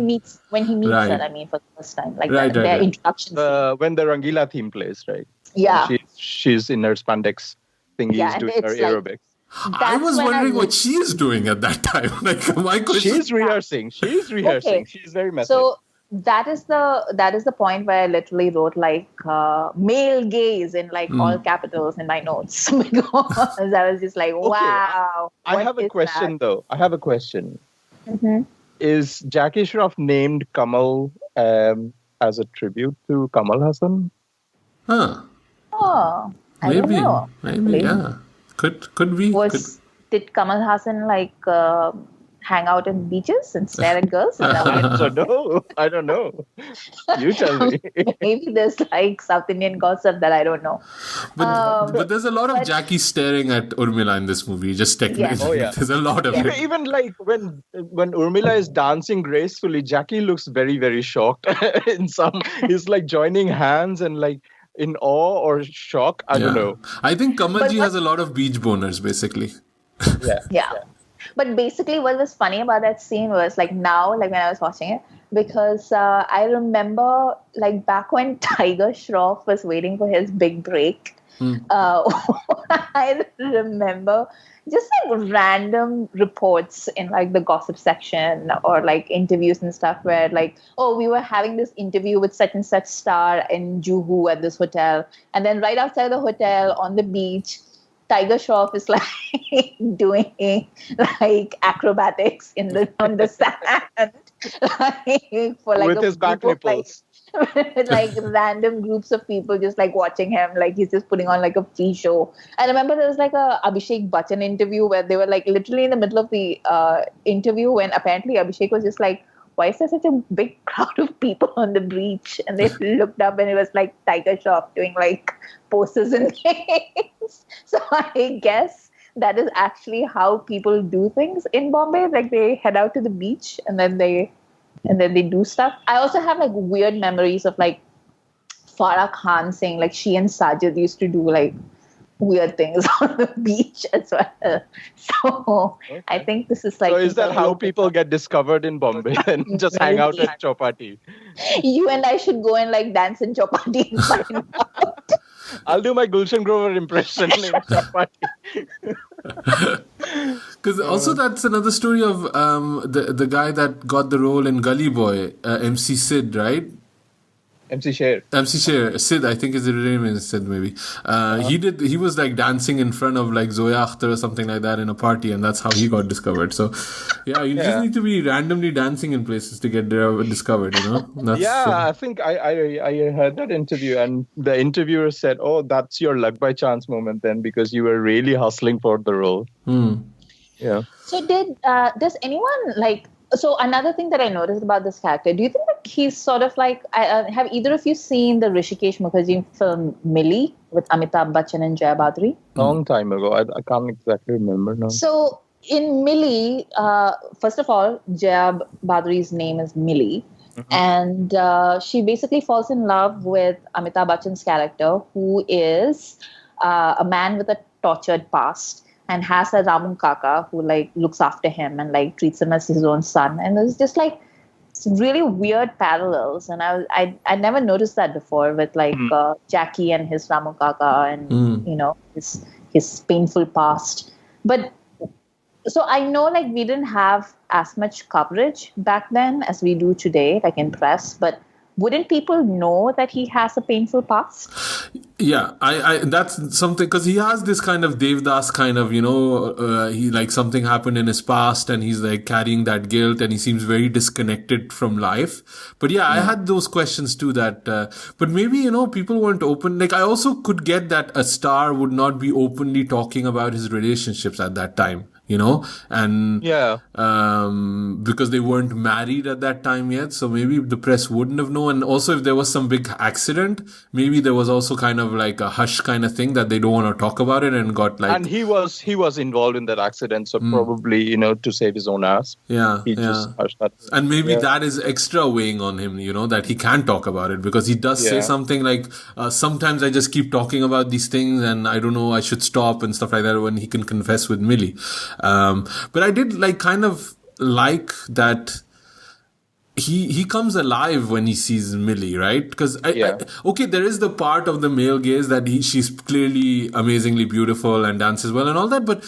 When he meets her, I mean, for the first time, like their introduction scene. When the Rangeela theme plays, right? Yeah. She's in her spandex thingy, doing her aerobics. I was wondering what she is doing at that time. Like my question. She's rehearsing. Okay. She's very messy. So that is the point where I literally wrote like male gaze in like all capitals in my notes because I was just like, wow. I have a question though. I have a question. Mm-hmm. Is Jackie Shroff named Kamal as a tribute to Kamal Hassan? Huh. Oh, I don't know. Maybe, yeah. Could be. Did Kamal Hassan like hang out in beaches and stare at girls? I don't know. You tell me. Maybe there's like South Indian gossip that I don't know. But there's a lot of Jackie staring at Urmila in this movie. Just technically, there's a lot of it. Even like when Urmila is dancing gracefully, Jackie looks very, very shocked. He's like joining hands and like in awe or shock. I don't know. I think Kamalji has a lot of beach boners, basically. Yeah. But basically what was funny about that scene was like now, like when I was watching it, because I remember like back when Tiger Shroff was waiting for his big break, I remember just like random reports in like the gossip section or like interviews and stuff where like, oh, we were having this interview with such and such star in Juhu at this hotel. And then right outside the hotel on the beach, Tiger Shroff is like doing like acrobatics on the sand, like, for like with his back nipples. Like random groups of people just like watching him, like he's just putting on like a free show. I remember there was like a Abhishek Bachchan interview where they were like literally in the middle of the interview when apparently Abhishek was just like, why is there such a big crowd of people on the beach? And they looked up and it was like Tiger Shroff doing like poses and things. So I guess that is actually how people do things in Bombay. Like they head out to the beach and then they do stuff. I also have like weird memories of like Farah Khan saying like she and Sajid used to do like weird things on the beach as well. So I think this is like... So is that how people get discovered in Bombay and just hang out at Chowpatty? You and I should go and like dance in Chowpatty and find out. I'll do my Gulshan Grover impression in Chowpatty. Because also that's another story of the guy that got the role in Gully Boy, MC Sid, right? MC Sher. MC Sher, Sid, I think his name is Sid maybe. He was like dancing in front of like Zoya Akhtar or something like that in a party, and that's how he got discovered. So yeah, you just need to be randomly dancing in places to get discovered, you know? I think I heard that interview, and the interviewer said, "Oh, that's your luck by chance moment then, because you were really hustling for the role." Yeah. So does anyone like? So another thing that I noticed about this character, do you think that he's sort of like? Have either of you seen the Rishikesh Mukherjee film Millie with Amitabh Bachchan and Jaya Badri? Long time ago, I can't exactly remember now. So in Millie, first of all, Jaya Badri's name is Millie. And she basically falls in love with Amitabh Bachchan's character, who is a man with a tortured past and has a Ramu Kaka who like looks after him and like treats him as his own son. And it's just like really weird parallels. And I never noticed that before with like Jackie and his Ramu Kaka and you know his painful past. But so I know like we didn't have as much coverage back then as we do today, like in press, but wouldn't people know that he has a painful past? Yeah, I that's something, because he has this kind of Devdas kind of, you know, he like something happened in his past and he's like carrying that guilt and he seems very disconnected from life. But yeah, I had those questions too that, but maybe, you know, people weren't open. Like I also could get that a star would not be openly talking about his relationships at that time. You know, and because they weren't married at that time yet, so maybe the press wouldn't have known. And also, if there was some big accident, maybe there was also kind of like a hush kind of thing that they don't want to talk about it, and got like. And he was involved in that accident, so probably, you know, to save his own ass. He just hushed that. And maybe that is extra weighing on him, you know, that he can't talk about it, because he does say something like, sometimes I just keep talking about these things and I don't know, I should stop and stuff like that, when he can confess with Millie. But I did like kind of like that he comes alive when he sees Millie, right? Because okay, there is the part of the male gaze that she's clearly amazingly beautiful and dances well and all that, but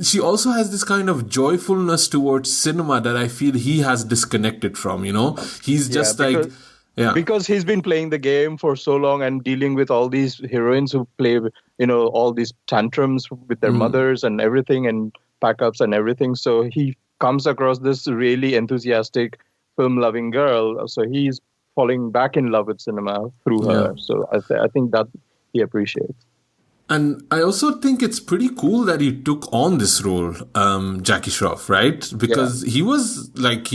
she also has this kind of joyfulness towards cinema that I feel he has disconnected from, you know? He's just because he's been playing the game for so long and dealing with all these heroines who play, you know, all these tantrums with their mothers and everything, and pack-ups and everything. So he comes across this really enthusiastic, film-loving girl. So he's falling back in love with cinema through her. So I think that he appreciates. And I also think it's pretty cool that he took on this role, Jackie Shroff, right? Because he was like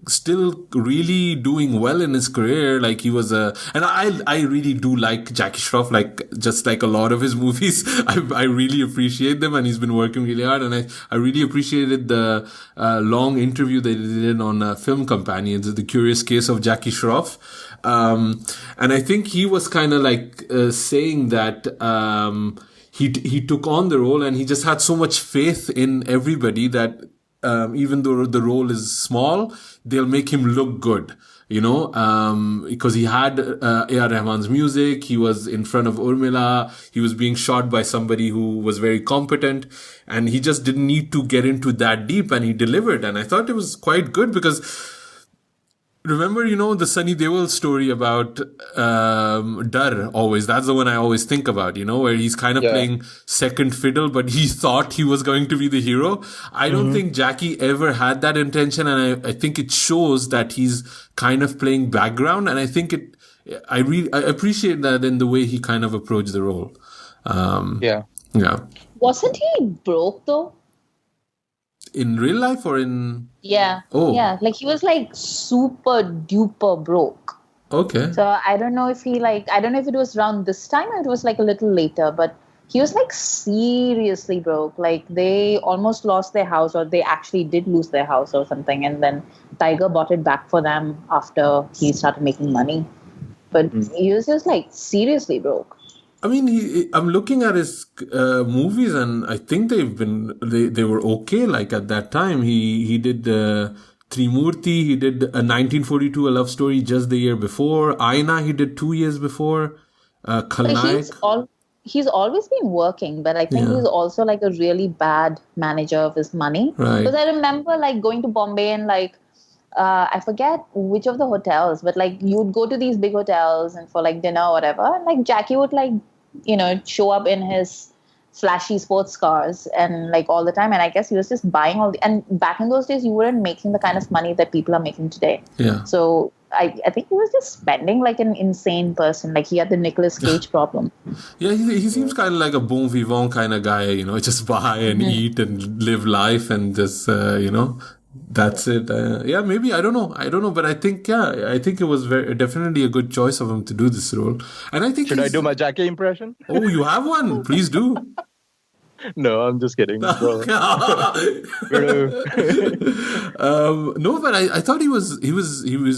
still really doing well in his career. Like he was and I really do like Jackie Shroff, like just like a lot of his movies. I really appreciate them, and he's been working really hard. And I really appreciated the long interview they did on Film Companions, The Curious Case of Jackie Shroff. And I think he was kind of like saying that he took on the role, and he just had so much faith in everybody that even though the role is small, they'll make him look good, you know, because he had A.R. Rahman's music, he was in front of Urmila, he was being shot by somebody who was very competent, and he just didn't need to get into that deep, and he delivered. And I thought it was quite good, because remember, you know, the Sunny Deol story about Dar, always. That's the one I always think about, you know, where he's kind of playing second fiddle, but he thought he was going to be the hero. I don't think Jackie ever had that intention, and I think it shows that he's kind of playing background, and I think I appreciate that in the way he kind of approached the role. Wasn't he broke though? In real life or in... Yeah. Oh. Yeah. Like he was like super duper broke. Okay. So I don't know if it was around this time or it was like a little later, but he was like seriously broke. Like they almost lost their house, or they actually did lose their house or something. And then Tiger bought it back for them after he started making money. But he was just like seriously broke. I mean, I'm looking at his movies, and I think they were okay. Like at that time, he did Trimurti, he did a 1942, A Love Story, just the year before. Aina, he did 2 years before. Khalnaik. He's always been working, but I think he's also like a really bad manager of his money. Right. Because I remember like going to Bombay and like I forget which of the hotels, but like you'd go to these big hotels and for like dinner or whatever, and like Jackie would like, show up in his flashy sports cars and like all the time. And I guess he was just buying and back in those days, you weren't making the kind of money that people are making today. Yeah. So I think he was just spending like an insane person. Like he had the Nicolas Cage problem. Yeah, he seems kind of like a bon vivant kind of guy, just buy and eat and live life and just, that's it. Yeah, maybe, I don't know. But I think it was definitely a good choice of him to do this role. And I think Should I do my Jackie impression? Oh, you have one? Please do. No, I'm just kidding. No, but I thought he was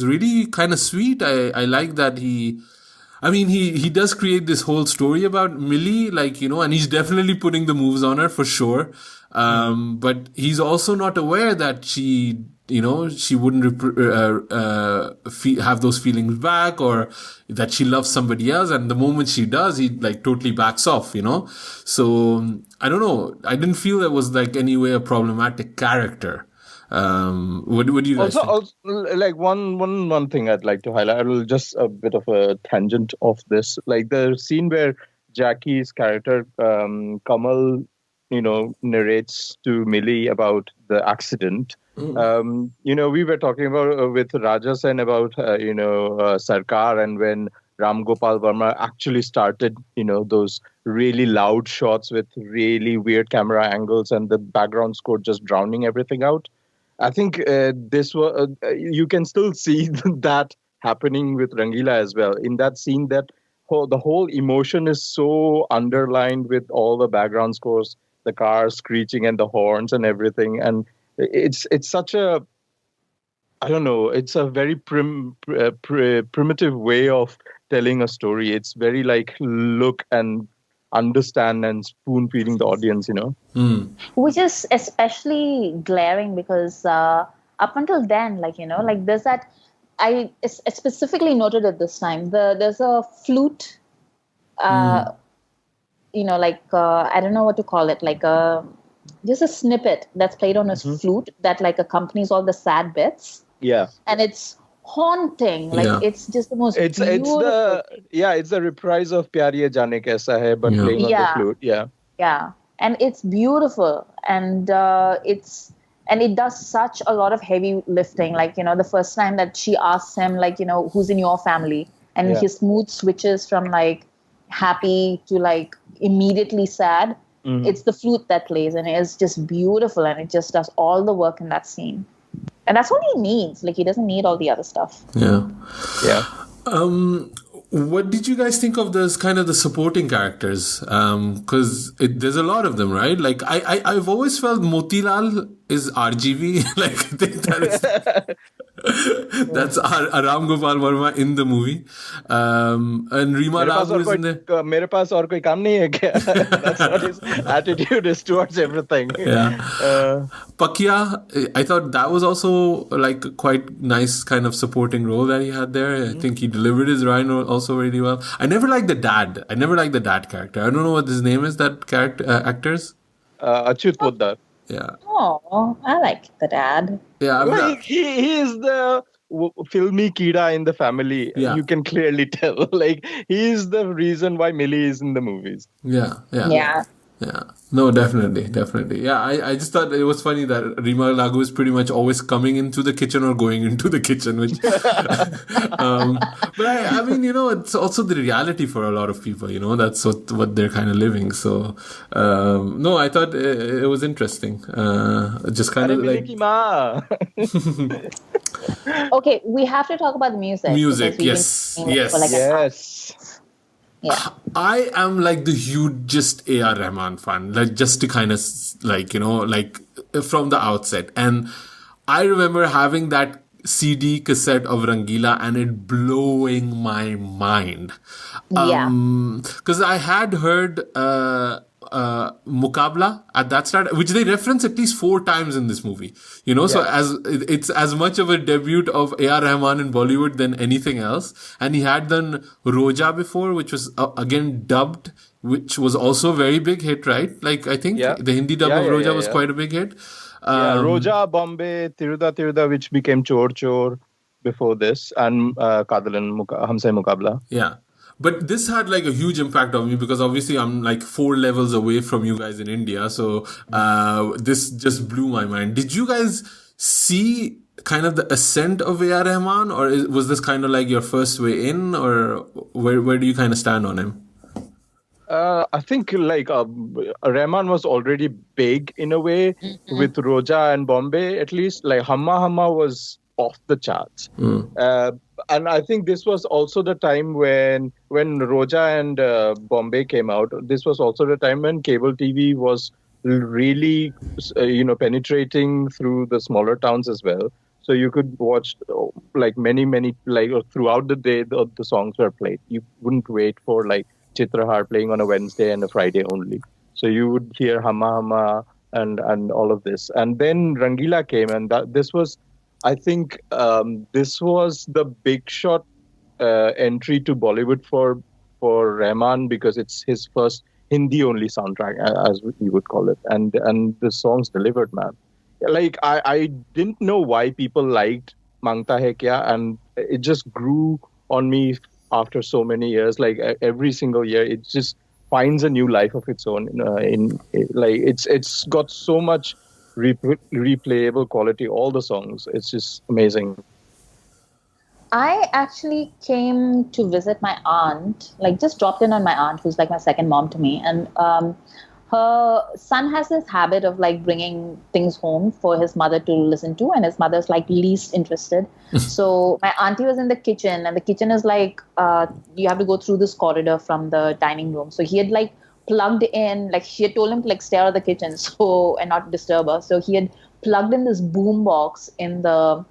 really kind of sweet. I like that he does create this whole story about Millie, and he's definitely putting the moves on her for sure. But he's also not aware that she wouldn't have those feelings back, or that she loves somebody else. And the moment she does, he totally backs off, So I don't know. I didn't feel there was any way a problematic character. What do you guys think? Also, like one thing I'd like to highlight, just a bit of a tangent of this, like the scene where Jackie's character, Kamal, narrates to Millie about the accident. We were talking about with Raja Sen about Sarkar, and when Ram Gopal Verma actually started those really loud shots with really weird camera angles and the background score just drowning everything out. I think this was you can still see that happening with Rangeela as well. In that scene, the whole emotion is so underlined with all the background scores, the cars screeching and the horns and everything, and it's such a, I don't know, it's a very primitive way of telling a story. It's very like look and understand and spoon feeding the audience, Which is especially glaring because up until then, there's that, I specifically noted at this time, there's a flute, I don't know what to call it, just a snippet that's played on a flute that accompanies all the sad bits. Yeah. And it's haunting. It's just the most beautiful. It's the reprise of Pyariye Jaane Kaisa Hai, but playing on the flute. Yeah. Yeah. And it's beautiful. And it does such a lot of heavy lifting. The first time that she asks him, who's in your family? And his mood switches from happy to immediately sad. Mm-hmm. It's the flute that plays, and it's just beautiful, and it just does all the work in that scene. And that's all he needs. He doesn't need all the other stuff. Yeah. Yeah. What did you guys think of those kind of the supporting characters? Because there's a lot of them, right? I've always felt Motilal is RGV. I think that's Ram Gopal Verma in the movie. And Rima Raghu is in there. Mere paas aur koi kaam nahi hai kya? That's what his attitude is towards everything. Yeah. Pakya, I thought that was also a quite nice kind of supporting role that he had there. I think he delivered his line also really well. I never liked the dad. Character. I don't know what his name is, that character, actors. Achyut Poddar. Yeah. Oh, I like the dad. Yeah, he is the filmy Kida in the family. Yeah. You can clearly tell. He is the reason why Millie is in the movies. Yeah. Yeah. No, definitely. Yeah, I just thought it was funny that Rima Lagu is pretty much always coming into the kitchen or going into the kitchen, which but I mean, it's also the reality for a lot of people, that's what they're kind of living. So, no, I thought it was interesting. Just kind of Okay, we have to talk about the music. Yes. Yeah. I am the hugest A.R. Rahman fan, just to kind of from the outset. And I remember having that CD cassette of Rangeela and it blowing my mind. Because I had heard Muqabla at that start, which they reference at least 4 times in this movie. So it's as much of a debut of A.R. Rahman in Bollywood than anything else. And he had done Roja before, which was again dubbed which was also a very big hit, right? Like, I think Yeah. the Hindi dub of Roja was quite a big hit. Roja, Bombay, Tiruda Tiruda, which became Chor Chor before this, and Kadalan Humse Mukabla. Yeah. But this had like a huge impact on me because obviously I'm like 4 levels away from you guys in India. So this just blew my mind. Did you guys see kind of the ascent of A.R. Rahman, or was this kind of like your first way in, or where do you kind of stand on him? I think like Rahman was already big in a way with Roja and Bombay, at least. Like Hamma Hamma was off the charts. And I think this was also the time when Roja and Bombay came out. This was also the time when cable TV was really, penetrating through the smaller towns as well. So you could watch like many, like throughout the day, the songs were played. You wouldn't wait for like Chitrahar playing on a Wednesday and a Friday only. So you would hear Hamma Hamma and all of this. And then Rangeela came, and this was, I think, this was the big shot entry to Bollywood for Rahman, because it's his first Hindi-only soundtrack, as you would call it. And the songs delivered, man. Like, I didn't know why people liked Mangta Hai Kya, and it just grew on me after so many years. Like, every single year, it just finds a new life of its own. It's got so much replayable quality, all the songs. It's just amazing. I actually came to visit my aunt, like just dropped in on my aunt, who's like my second mom to me. And her son has this habit of like bringing things home for his mother to listen to, and his mother's like least interested. So my auntie was in the kitchen, and the kitchen is like, you have to go through this corridor from the dining room. So he had like plugged in, like she had told him to like stay out of the kitchen and not disturb her. So he had plugged in this boom box in the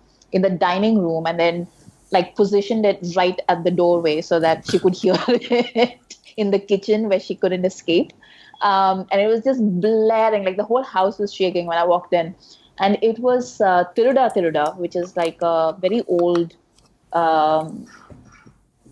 dining room, and then like positioned it right at the doorway so that she could hear it in the kitchen where she couldn't escape. And it was just blaring, like the whole house was shaking when I walked in. And it was Tiruda Tiruda, which is like a very old A.R.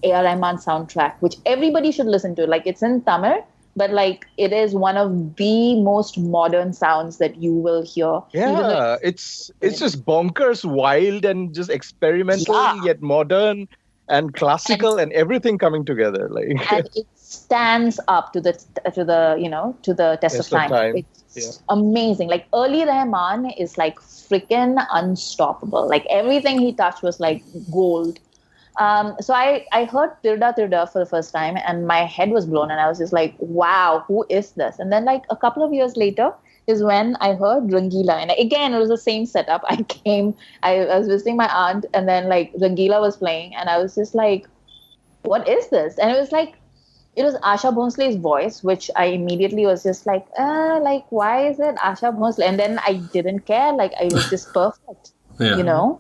Rahman soundtrack, which everybody should listen to. Like, it's in Tamil, but like it is one of the most modern sounds that you will hear. Yeah, it's just bonkers, wild, and just experimental, yet modern and classical, and everything coming together. Like, and it stands up to the test of time. It's amazing. Like, early Rahman is like freaking unstoppable. Like, everything he touched was like gold. So I heard Tiruda Tiruda for the first time, and my head was blown, and I was just like, wow, who is this? And then like a couple of years later is when I heard Rangeela, and again, it was the same setup. I was visiting my aunt, and then like Rangeela was playing, and I was just like, what is this? And it was Asha Bhonsle's voice, which I immediately was just like, why is it Asha Bhonsle? And then I didn't care. Like, I was just perfect, you know?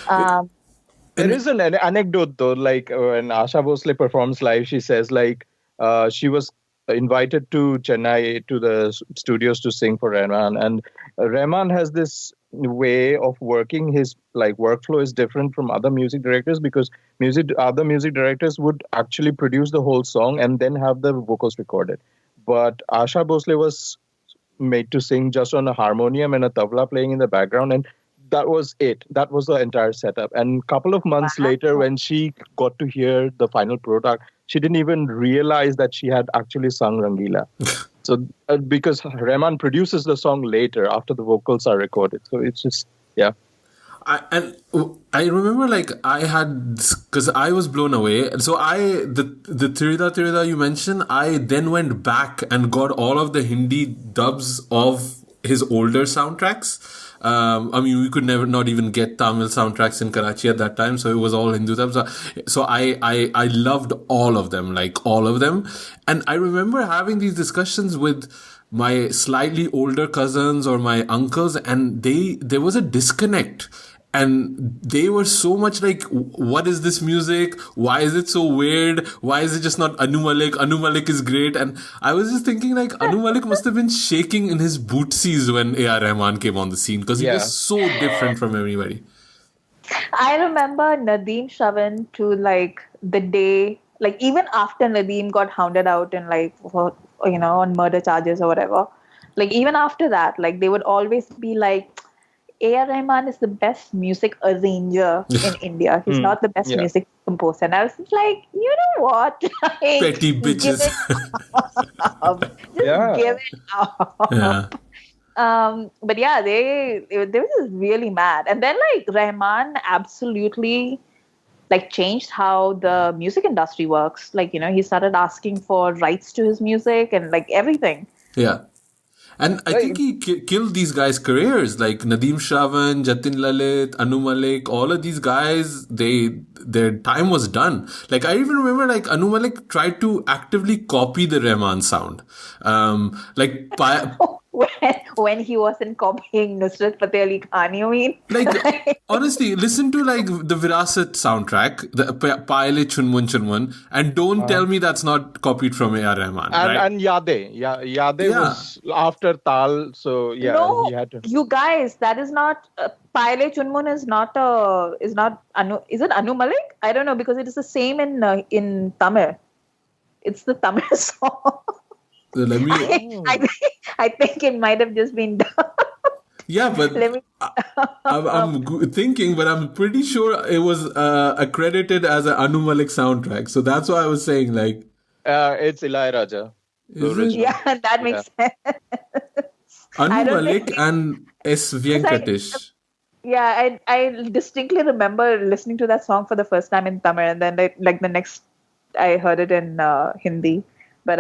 There is an anecdote though, like when Asha Bhonsle performs live, she says like she was invited to Chennai to the studios to sing for Rahman, and Rahman has this way of working. His like workflow is different from other music directors, because other music directors would actually produce the whole song and then have the vocals recorded. But Asha Bhonsle was made to sing just on a harmonium and a tabla playing in the background, and that was it. That was the entire setup. And a couple of months later, when she got to hear the final product, she didn't even realize that she had actually sung Rangeela. So because Rahman produces the song later after the vocals are recorded. So it's just, yeah. I remember like I had, because I was blown away. So the Tiruda Tiruda you mentioned, I then went back and got all of the Hindi dubs of his older soundtracks. I mean, we could not even get Tamil soundtracks in Karachi at that time, so it was all Hindu dubs. So I loved all of them, like all of them. And I remember having these discussions with my slightly older cousins or my uncles, and there was a disconnect. And they were so much like, what is this music? Why is it so weird? Why is it just not Anu Malik? Anu Malik is great. And I was just thinking like, Anu Malik must have been shaking in his bootsies when A.R. Rahman came on the scene, because he was so different from everybody. I remember Nadeem Shravan to like the day Like even after Nadeem got hounded out and like for, on murder charges or whatever, like even after that, like they would always be like, A.R. Rahman is the best music arranger in India. He's not the best music composer. And I was just like, you know what? Like, Petty bitches. Give it up. Yeah. But yeah, they were just really mad. And then like Rahman absolutely like changed how the music industry works. Like, he started asking for rights to his music and like everything. Yeah. And I think he killed these guys' careers, like Nadeem Shravan, Jatin Lalit, Anu Malik, all of these guys, their time was done. Like, I even remember, like, Anu Malik tried to actively copy the Rahman sound. When he wasn't copying Nusrat Fateh Ali Khan, you mean? Like, honestly, listen to, like, the Virasat soundtrack, the Paile Chunmun Chunmun, and don't tell me that's not copied from A.R. Rahman. And Yade. Yade was after Tal, so yeah, no, he had to. You guys, that is not... Paile Chunmun is not Anu... Is it Anu Malik? I don't know, because it is the same in Tamil. It's the Tamil song. So let me... I think it might have just been done. Yeah, but I'm thinking, but I'm pretty sure it was accredited as an Anu Malik soundtrack. So that's why I was saying, like... it's Ilaiyaraaja. Yeah, that makes sense. Anu Malik and S. Venkatesh. Yeah, I distinctly remember listening to that song for the first time in Tamil, and then like the next I heard it in Hindi. But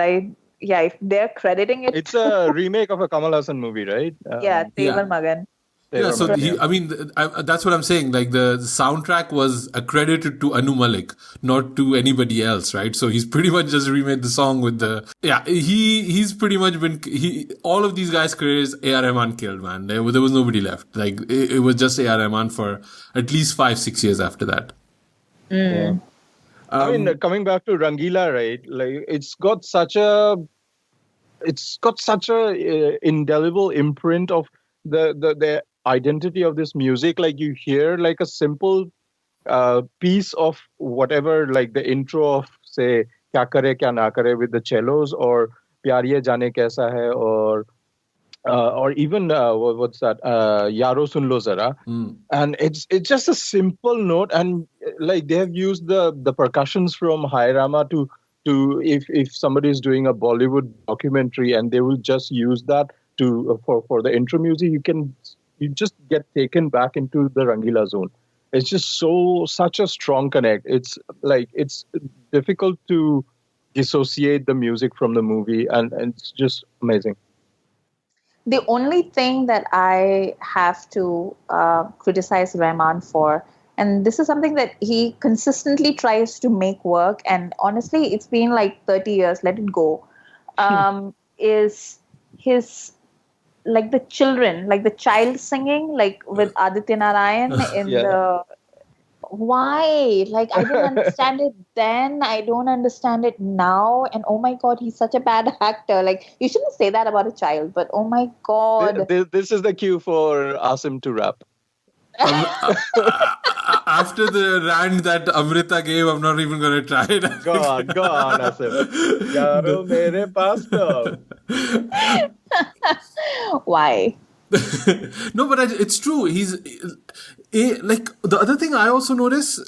if they're crediting it, it's a remake of a Kamal Hassan movie, right? Teval Magan. Yeah, so that's what I'm saying. Like the soundtrack was accredited to Anu Malik, not to anybody else, right? So he's pretty much just remade the song with he's pretty much been all of these guys' careers. A.R. Rahman killed, man. There was nobody left. Like it was just A.R. Rahman for at least 5-6 years after that. Yeah. I mean, coming back to Rangeela, right? Like it's got such a indelible imprint of the identity of this music. Like you hear like a simple piece of whatever, like the intro of say Kya Kare Kya Na Kare with the cellos, or Pyar Ye Jaane Kaisa Hai, or even what's that, Yaro Sun Lo Zara. And it's just a simple note, and like they have used the percussions from Hai Rama to if somebody is doing a Bollywood documentary, and they will just use that for the intro music, you just get taken back into the Rangeela zone. It's just such a strong connect. It's like it's difficult to dissociate the music from the movie, and it's just amazing. The only thing that I have to criticize Rahman for, and this is something that he consistently tries to make work, and honestly, it's been like 30 years, let it go, is his, like the children, like the child singing, like with Aditya Narayan in the... Why? Like, I didn't understand it then. I don't understand it now. And oh my God, he's such a bad actor. Like, you shouldn't say that about a child, but oh my God. This is the cue for Asim to rap. After the rant that Amrita gave, I'm not even going to try it. Go on, Asim. Yaro mere paas to. Why? No, but it's true. He's like the other thing I also notice,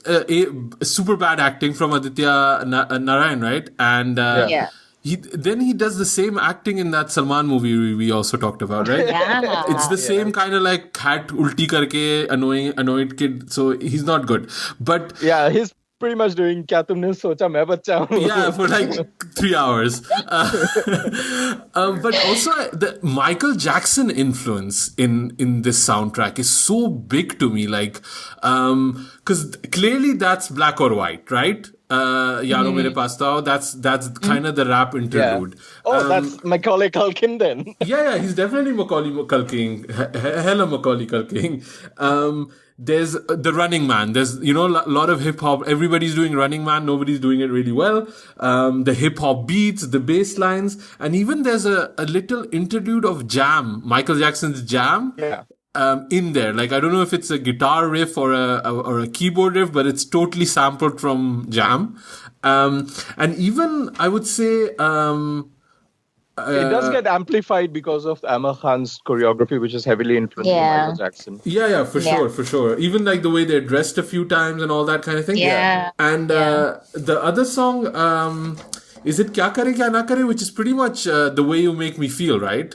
super bad acting from Aditya Narayan, right? And he does the same acting in that Salman movie we also talked about, right? Yeah. It's the same kind of like hat ulti karke annoyed kid. So he's not good. But yeah, he's pretty much doing Kya tumne socha main bachcha hu. Yeah, for like 3 hours. But also the Michael Jackson influence in this soundtrack is so big to me. Like, because clearly that's black or white, right? Yaro Mere Paas Tao, that's kind of the rap interlude. Yeah. That's Macaulay Culkin then. Yeah, he's definitely Macaulay Culkin. Hella Macaulay Culkin. There's the Running Man. There's, a lot of hip hop. Everybody's doing Running Man. Nobody's doing it really well. The hip hop beats, the bass lines, and even there's a little interlude of Jam, Michael Jackson's Jam. Yeah. In there, like I don't know if it's a guitar riff or a keyboard riff, but it's totally sampled from Jam. And even I would say, it does get amplified because of Aamir Khan's choreography, which is heavily influenced by Michael Jackson. Yeah, for sure. Even like the way they're dressed a few times and all that kind of thing. Yeah. And the other song, is it Kya Kare Kya Na Kare, which is pretty much The Way You Make Me Feel, right?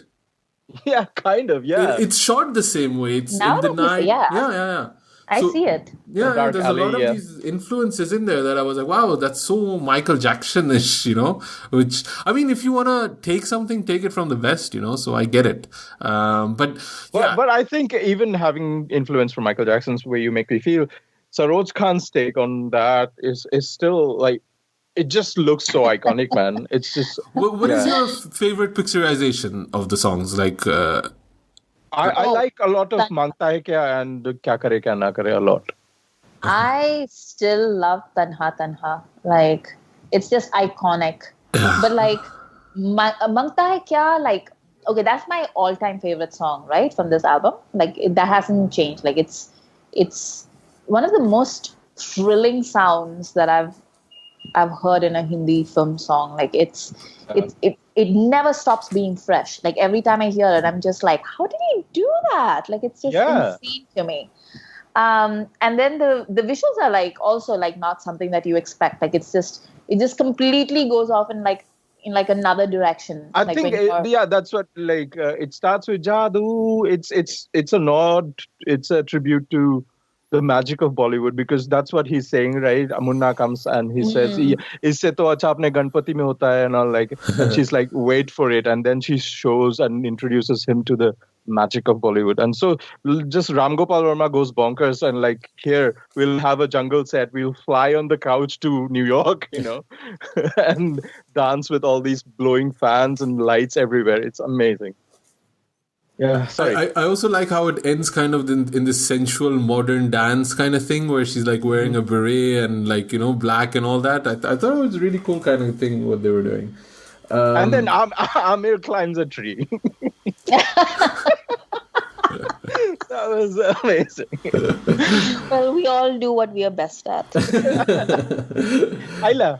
Yeah, kind of, yeah. It's shot the same way. It's Now in the that you night. say, Yeah. I see it. Yeah, Dark there's alley, a lot of these influences in there that I was like, wow, that's so Michael Jackson-ish, which, I mean, if you want to take something, take it from the West, so I get it. But I think even having influence from Michael Jackson's Way You Make Me Feel, Saroj Khan's take on that is still like, it just looks so iconic, man. It's just... What is your favorite picturization of the songs? Like... I like a lot of Mangta Hai Kya and Kya Kare Kya Na Kare a lot. I still love Tanha Tanha. Like, it's just iconic. But like, Mangta Hai Kya, like, okay, that's my all-time favorite song, right, from this album. Like, that hasn't changed. Like, it's one of the most thrilling sounds that I've heard in a Hindi film song. Like, it never stops being fresh. Like, every time I hear it, I'm just like, how did he do that? Like, it's just insane to me. And then the visuals are like also like not something that you expect. Like, it just completely goes off in another direction. I like think that's what it starts with Jadoo. It's a nod. It's a tribute to the magic of Bollywood, because that's what he's saying, right? Munna comes and he says, "Isse to acha apne Ganpati mein hota hai," and all like. And she's like, "Wait for it," and then she shows and introduces him to the magic of Bollywood. And so just Ram Gopal Verma goes bonkers and like, here we'll have a jungle set, we'll fly on the couch to New York, and dance with all these blowing fans and lights everywhere. It's amazing. Yeah, sorry. I also like how it ends kind of in this sensual modern dance kind of thing where she's like wearing a beret and like, black and all that. I thought it was a really cool kind of thing what they were doing. And then Aamir climbs a tree. That was amazing. Well, we all do what we are best at. Ayla.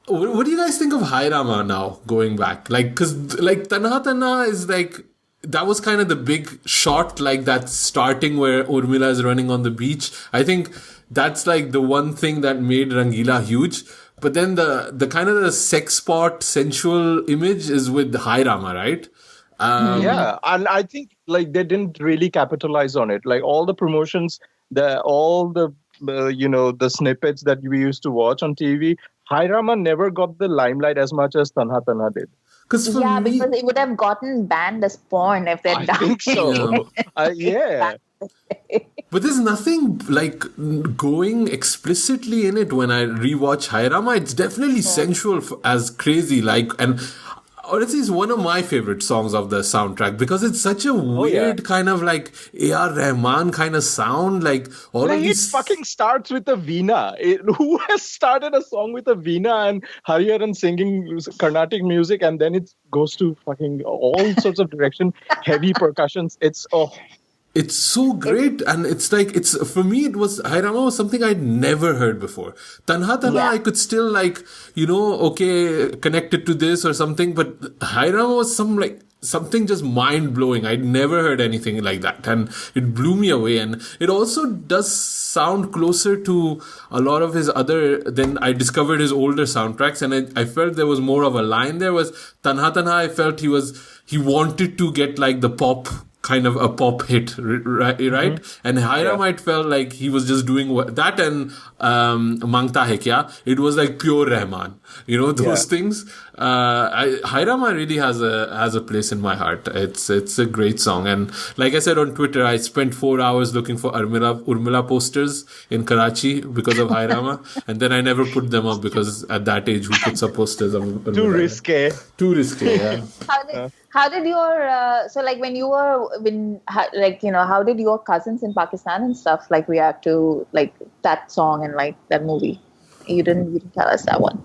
What do you guys think of Hai Rama now, going back? Like, because like Tanha Tanha is like, that was kind of the big shot, like that starting where Urmila is running on the beach. I think that's like the one thing that made Rangeela huge. But then the kind of the sex pot, sensual image is with Hai Rama, right? Yeah, and I think like they didn't really capitalize on it. Like all the promotions, the snippets that we used to watch on TV, Hai Rama never got the limelight as much as Tanha Tanha did. Because it would have gotten banned as porn if they'd done it. I think so. Yeah. But there's nothing like going explicitly in it when I rewatch Hai Rama. It's definitely sensual as crazy. Like, and honestly, it's one of my favorite songs of the soundtrack because it's such a weird kind of like A.R. Rahman kind of sound. Like all of these. It fucking starts with a veena. Who has started a song with a veena and Hariharan singing Carnatic music, and then it goes to fucking all sorts of direction, heavy percussions. It's so great, and it's like, for me, it was, Hai Rama was something I'd never heard before. Tanha Tanha, I could still like, connect it to this or something, but Hai Rama was something just mind-blowing. I'd never heard anything like that, and it blew me away. And it also does sound closer to a lot of his then I discovered his older soundtracks, and I felt there was more of a line there. Was Tanha Tanha, I felt he wanted to get like the pop, kind of a pop hit, right? Mm-hmm. And Hai Rama, it felt like he was just doing that, and Mangta Hai Kya, it was like pure Rahman, those things. Hai Rama really has a place in my heart. It's a great song, and like I said on Twitter, I spent 4 hours looking for Urmila posters in Karachi because of Hai Rama, and then I never put them up because at that age, who puts up posters of Urmila? Too risky. Yeah. How did your how did your cousins in Pakistan and stuff like react to like that song and like that movie? You didn't tell us that one.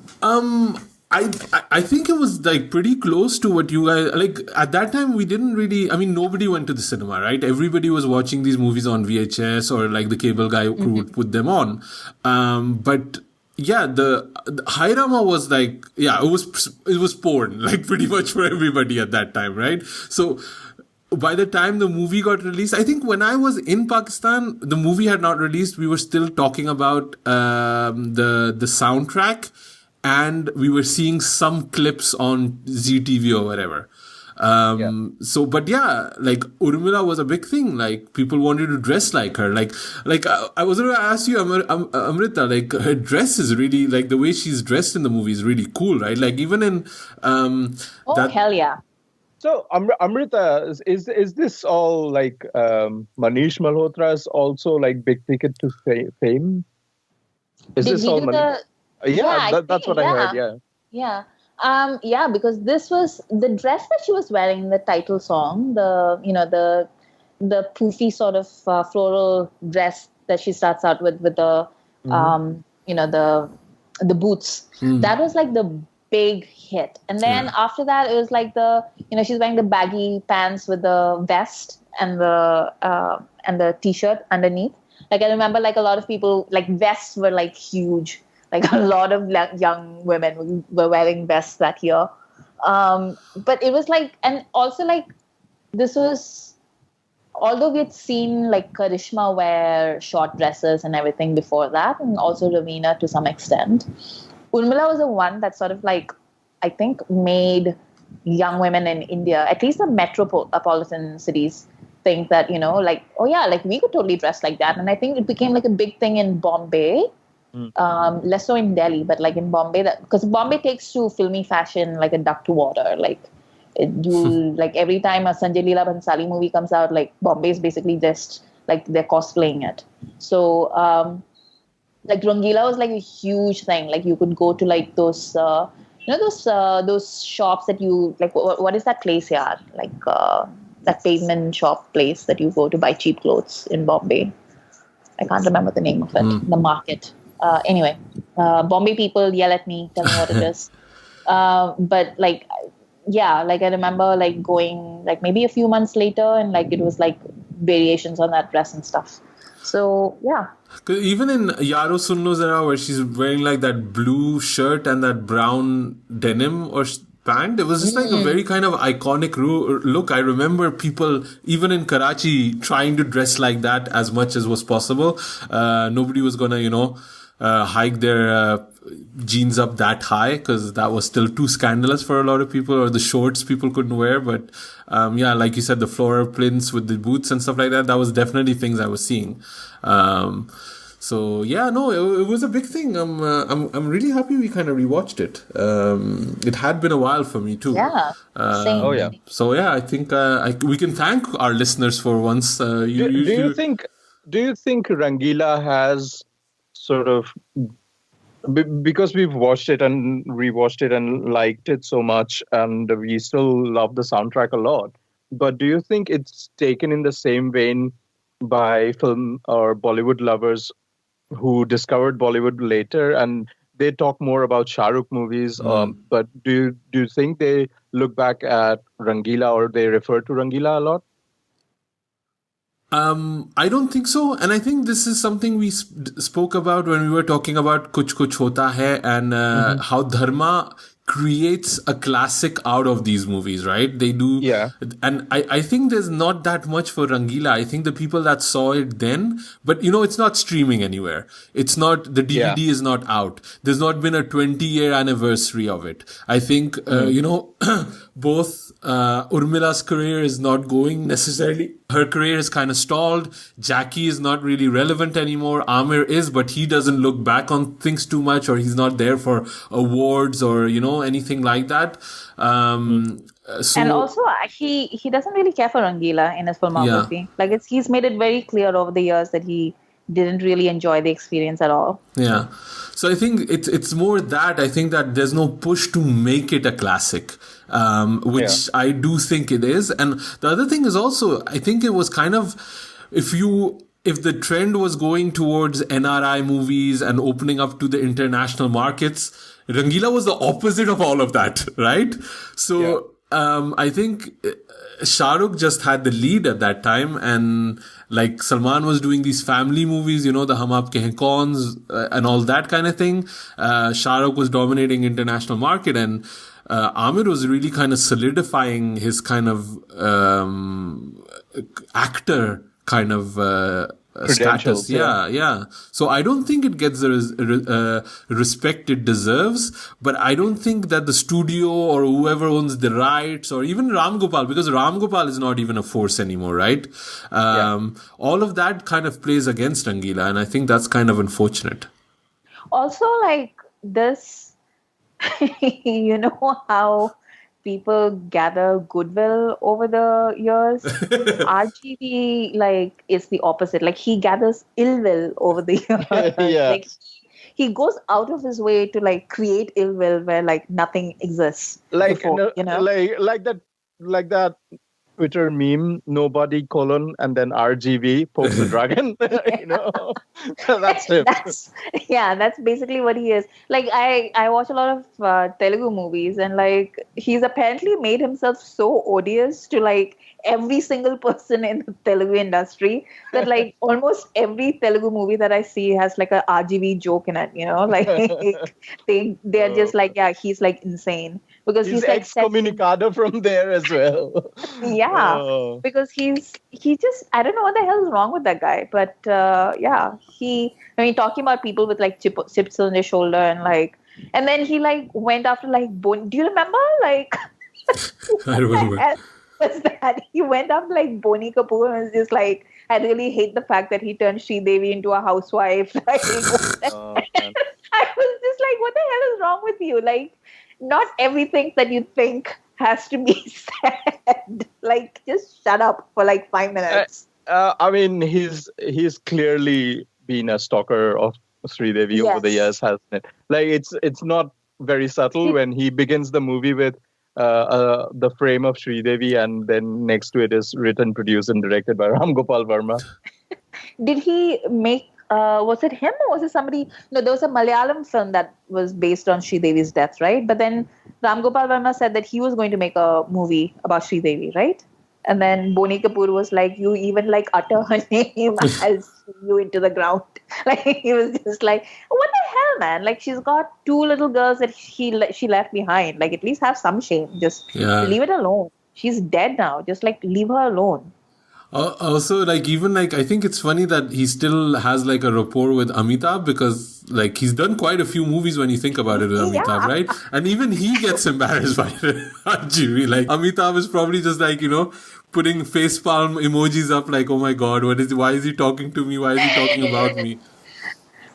I think it was like pretty close to what you guys like at that time. We didn't really. I mean, nobody went to the cinema, right? Everybody was watching these movies on VHS or like the cable guy who would put them on. But yeah, the High Rama was like it was porn like pretty much for everybody at that time, right? So by the time the movie got released, I think when I was in Pakistan, the movie had not released. We were still talking about the soundtrack. And we were seeing some clips on ZTV or whatever. So, but yeah, like Urmila was a big thing. Like people wanted to dress like her. Like I was going to ask you, Amrita, like her dress is really like the way she's dressed in the movie is really cool, right? Like even in hell yeah. So Amrita, is this all like Manish Malhotra's also like big ticket to fame? Is Did this he all do Manish? That's what I heard. Yeah, because this was the dress that she was wearing in the title song, the poofy sort of floral dress that she starts out with the the boots. That was like the big hit. And then after that it was like she's wearing the baggy pants with the vest and the t-shirt underneath. Like I remember like a lot of people like vests were like huge. Like a lot of young women were wearing vests that year. But it was like, and also like, this was, although we had seen like Karishma wear short dresses and everything before that, and also Raveena to some extent, Urmila was the one that sort of like, I think made young women in India, at least the metropolitan cities, think that, like, oh yeah, like we could totally dress like that. And I think it became like a big thing in Bombay. Less so in Delhi, but like in Bombay, because Bombay takes to filmy fashion like a duck to water. Like like every time a Sanjay Leela Bhansali movie comes out, like Bombay is basically just like they're cosplaying it. So like Rangeela was like a huge thing. Like you could go to like those those shops that you like. What is that place here? Like that pavement shop place that you go to buy cheap clothes in Bombay. I can't remember the name of it. The market. Anyway, Bombay people yell at me, tell me what it is. But like, yeah, like I remember like going like maybe a few months later and like it was like variations on that dress and stuff. So yeah. Even in Yaro Sunno Zara, where she's wearing like that blue shirt and that brown denim or pant, it was just like a very kind of iconic look. I remember people, even in Karachi, trying to dress like that as much as was possible. Nobody was gonna, hike their jeans up that high because that was still too scandalous for a lot of people, or the shorts people couldn't wear. But like you said, the floral prints with the boots and stuff like that was definitely things I was seeing. So yeah, no, it was a big thing. I'm really happy we kind of rewatched it. It had been a while for me too. Yeah. Same. Oh yeah. So yeah, I think we can thank our listeners for once. Do you think Rangeela has sort of, because we've watched it and rewatched it and liked it so much, and we still love the soundtrack a lot, but do you think it's taken in the same vein by film or Bollywood lovers who discovered Bollywood later, and they talk more about Shah Rukh movies? But do you think they look back at Rangeela or they refer to Rangeela a lot? I don't think so. And I think this is something we spoke about when we were talking about Kuch Kuch Hota Hai and how Dharma creates a classic out of these movies, right? They do. Yeah. And I think there's not that much for Rangeela. I think the people that saw it then, but it's not streaming anywhere. It's not, the DVD is not out. There's not been a 20-year anniversary of it. I think, both Urmila's career is not going necessarily. Her career is kind of stalled. Jackie is not really relevant anymore. Aamir is, but he doesn't look back on things too much, or he's not there for awards or, anything like that. And also, he doesn't really care for Rangeela in his filmography. Yeah. Like he's made it very clear over the years that he didn't really enjoy the experience at all. Yeah. So I think it's more that I think that there's no push to make it a classic, which I do think it is. And the other thing is also, I think it was kind of, if you if the trend was going towards NRI movies and opening up to the international markets, Rangeela was the opposite of all of that, right? So I think Shah Rukh just had the lead at that time, and like Salman was doing these family movies, the Hum Aapke Hain Kauns and all that kind of thing. Shah Rukh was dominating international market, and Aamir was really kind of solidifying his kind of actor kind of status. Yeah. So I don't think it gets the respect it deserves, but I don't think that the studio or whoever owns the rights, or even Ram Gopal, because Ram Gopal is not even a force anymore, right? All of that kind of plays against Rangeela, and I think that's kind of unfortunate. Also, like this, you know how people gather goodwill over the years. RGV is the opposite. Like, he gathers ill will over the years. Like, he goes out of his way to create ill will where nothing exists. Before, like that Twitter meme, nobody : and then RGV pokes the dragon. That's him. That's basically what he is. Like, I watch a lot of Telugu movies, and he's apparently made himself so odious to every single person in the Telugu industry that almost every Telugu movie that I see has a RGV joke in it. They're just he's insane. Because he's excommunicado from there as well. Because he just, I don't know what the hell is wrong with that guy. But talking about people with chips on their shoulder and then he went after Boni. Do you remember? I remember. Was that he went after Boni Kapoor and was just I really hate the fact that he turned Sridevi into a housewife. I was just what the hell is wrong with you? Not everything that you think has to be said. Just shut up for 5 minutes. He's clearly been a stalker of Sridevi over the years, hasn't it? It's not very subtle when he begins the movie with the frame of Sridevi, and then next to it is written, produced, and directed by Ram Gopal Verma. Did he make? Was it him or was it somebody? No, there was a Malayalam film that was based on Sridevi's death, right? But then Ram Gopal Verma said that he was going to make a movie about Sridevi, right? And then Boni Kapoor was like, you even utter her name, I'll sue you into the ground. He was just what the hell, man? She's got 2 little girls that she left behind. At least have some shame. Just leave it alone. She's dead now. Just leave her alone. Also, I think it's funny that he still has a rapport with Amitabh, because he's done quite a few movies when you think about it with Amitabh, right? And even he gets embarrassed by RGV. Amitabh is probably just putting facepalm emojis up oh my God, why is he talking to me? Why is he talking about me?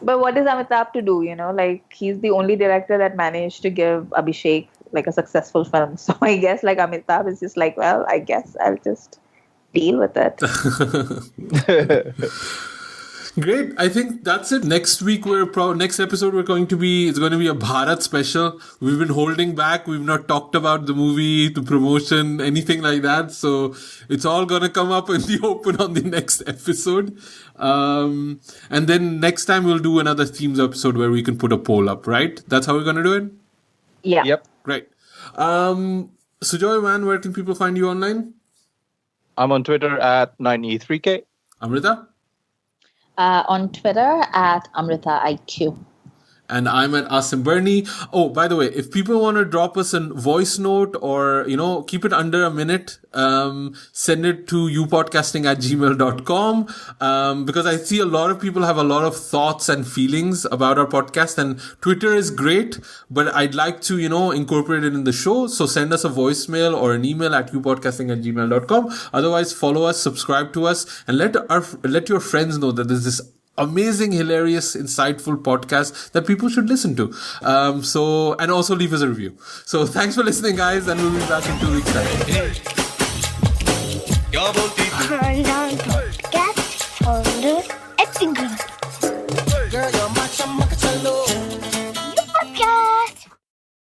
But what is Amitabh to do, he's the only director that managed to give Abhishek a successful film. So I guess Amitabh is just well, I guess I'll just deal with it. Great. I think that's it. Next week, next episode, it's going to be a Bharat special. We've been holding back. We've not talked about the movie, the promotion, anything like that. So it's all going to come up in the open on the next episode. And then next time we'll do another themes episode where we can put a poll up, right? That's how we're going to do it? Yeah. Yep. Great. Sujoy, man, where can people find you online? I'm on Twitter at 9E3K. Amrita? On Twitter at Amrita IQ. And I'm at Asim Bernie. Oh, by the way, if people want to drop us a voice note or, keep it under a minute, send it to youpodcasting@gmail.com. Because I see a lot of people have a lot of thoughts and feelings about our podcast, and Twitter is great, but I'd like to, incorporate it in the show. So send us a voicemail or an email at youpodcasting@gmail.com. Otherwise, follow us, subscribe to us, and let your friends know that there's this amazing, hilarious, insightful podcast that people should listen to. And also leave us a review. So thanks for listening, guys, and we'll be back in 2 weeks' time. Khandaan podcast.